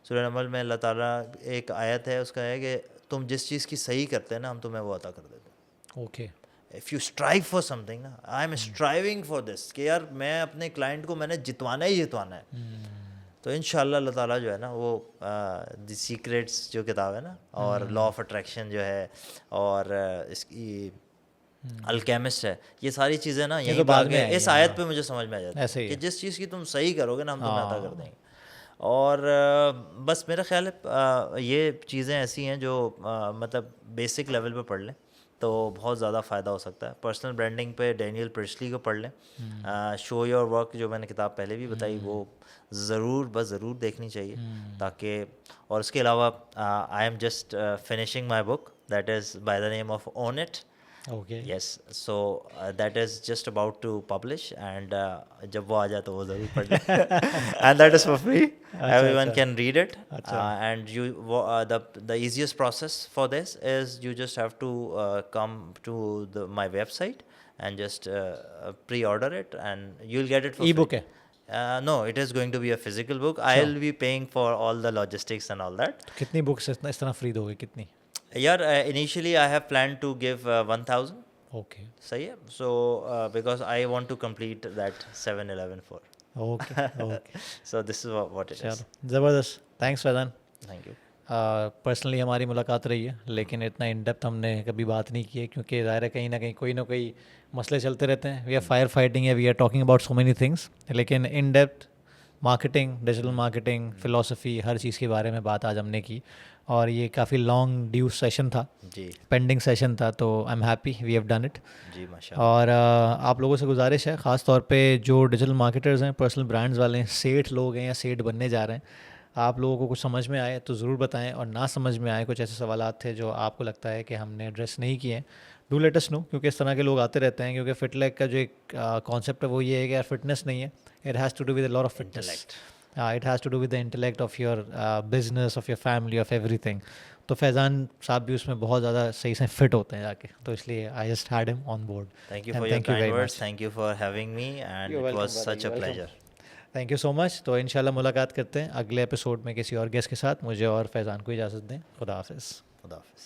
सूरह नमल में अल्लाह ताला एक आयत है, उसका है कि तुम जिस चीज़ की सही करते हैं ना हम तुम्हें वो अता कर देते हैं। Okay. If you strive for something ना, I am striving for this, कि यार मैं अपने क्लाइंट को मैंने जितवाना ही जितवाना है। तो इंशाल्लाह अल्लाह ताला जो है ना वो द सीक्रेट्स जो किताब है ना, और लॉ ऑफ अट्रैक्शन जो है, और इसकी अल्केमिस्ट है, ये सारी चीज़ें ना ये यहीं तो पे बाद में आके आई इस हैं, आयत हाँ, पे मुझे समझ में आ जाता ऐसे है ही कि है। जिस चीज़ की तुम सही करोगे ना, हम तुम्हें अता कर हाँ देंगे। और बस मेरा ख्याल है ये चीज़ें ऐसी हैं जो मतलब बेसिक लेवल पे पढ़ लें तो बहुत ज़्यादा फ़ायदा हो सकता है। पर्सनल ब्रांडिंग पे डैनियल प्रिस्टली को पढ़ लें। शो योर वर्क जो मैंने किताब पहले भी बताई, वो ज़रूर देखनी चाहिए, ताकि, और उसके अलावा I am just finishing my book that is by the name of own it. Okay. Yes, so that is just about to publish, and जब वो आ जाए तो वो ज़रूर पढ़ लें and that is for free, अच्छा everyone अच्छा can read it. अच्छा। And the easiest process for this is you just have to come to my website and just pre-order it, and you'll get it for E free. Book है? No, it is going to be a physical book. अच्छा, I'll be paying for all the logistics and all that. तो कितनी बुक्स इस तरह फ्री दोगे, कितनी? Yeah, initially I have planned to give 1000. Okay सही है, so because I want to complete that 711 for. Okay okay. So this is what it is. चलो ज़बरदस्त, thanks Faizan. Thank you. Personally हमारी मुलाकात रही है, लेकिन इतना इन डेप्थ हमने कभी बात नहीं की है, क्योंकि ज़ाहिर है कहीं ना कहीं मसले चलते रहते हैं। वी आर फायर फाइटिंग है, we are talking about so many things, लेकिन in depth marketing, digital marketing, philosophy, हर चीज़ के बारे में बात आज हमने की, और ये काफ़ी लॉन्ग ड्यू सेशन था, जी पेंडिंग सेशन था, तो I am happy we have done it. जी, माशाल्लाह। और आप लोगों से गुजारिश है, ख़ास तौर पे जो डिजिटल मार्केटर्स हैं, पर्सनल ब्रांड्स वाले हैं, सेठ लोग हैं या सेठ बनने जा रहे हैं, आप लोगों को कुछ समझ में आए तो ज़रूर बताएं, और ना समझ में आए, कुछ ऐसे सवालात थे जो आपको लगता है कि हमने एड्रेस नहीं किए हैं, डू लेट अस नो, क्योंकि इस तरह के लोग आते रहते हैं। क्योंकि फिटलेक का जो एक कॉन्सेप्ट है वो ये है कि यार फिटनेस नहीं है, it has to do with a lot of fitness, it has to do with the intellect of your business, of your family, of everything. तो फैज़ान साहब भी उसमें बहुत ज़्यादा सही से फिट होते हैं जाके, तो इसलिए आई just had him on board. Thank you And for your thank you kind very words. much. Thank you for having me, and You're it welcome, was brother, such a you're welcome. pleasure. Thank you so much. तो इंशाल्लाह मुलाकात करते हैं अगले एपिसोड में किसी और गेस्ट के साथ। मुझे और फैज़ान को इजाज़त दें। खुदा हाफिज़। Khuda Hafiz.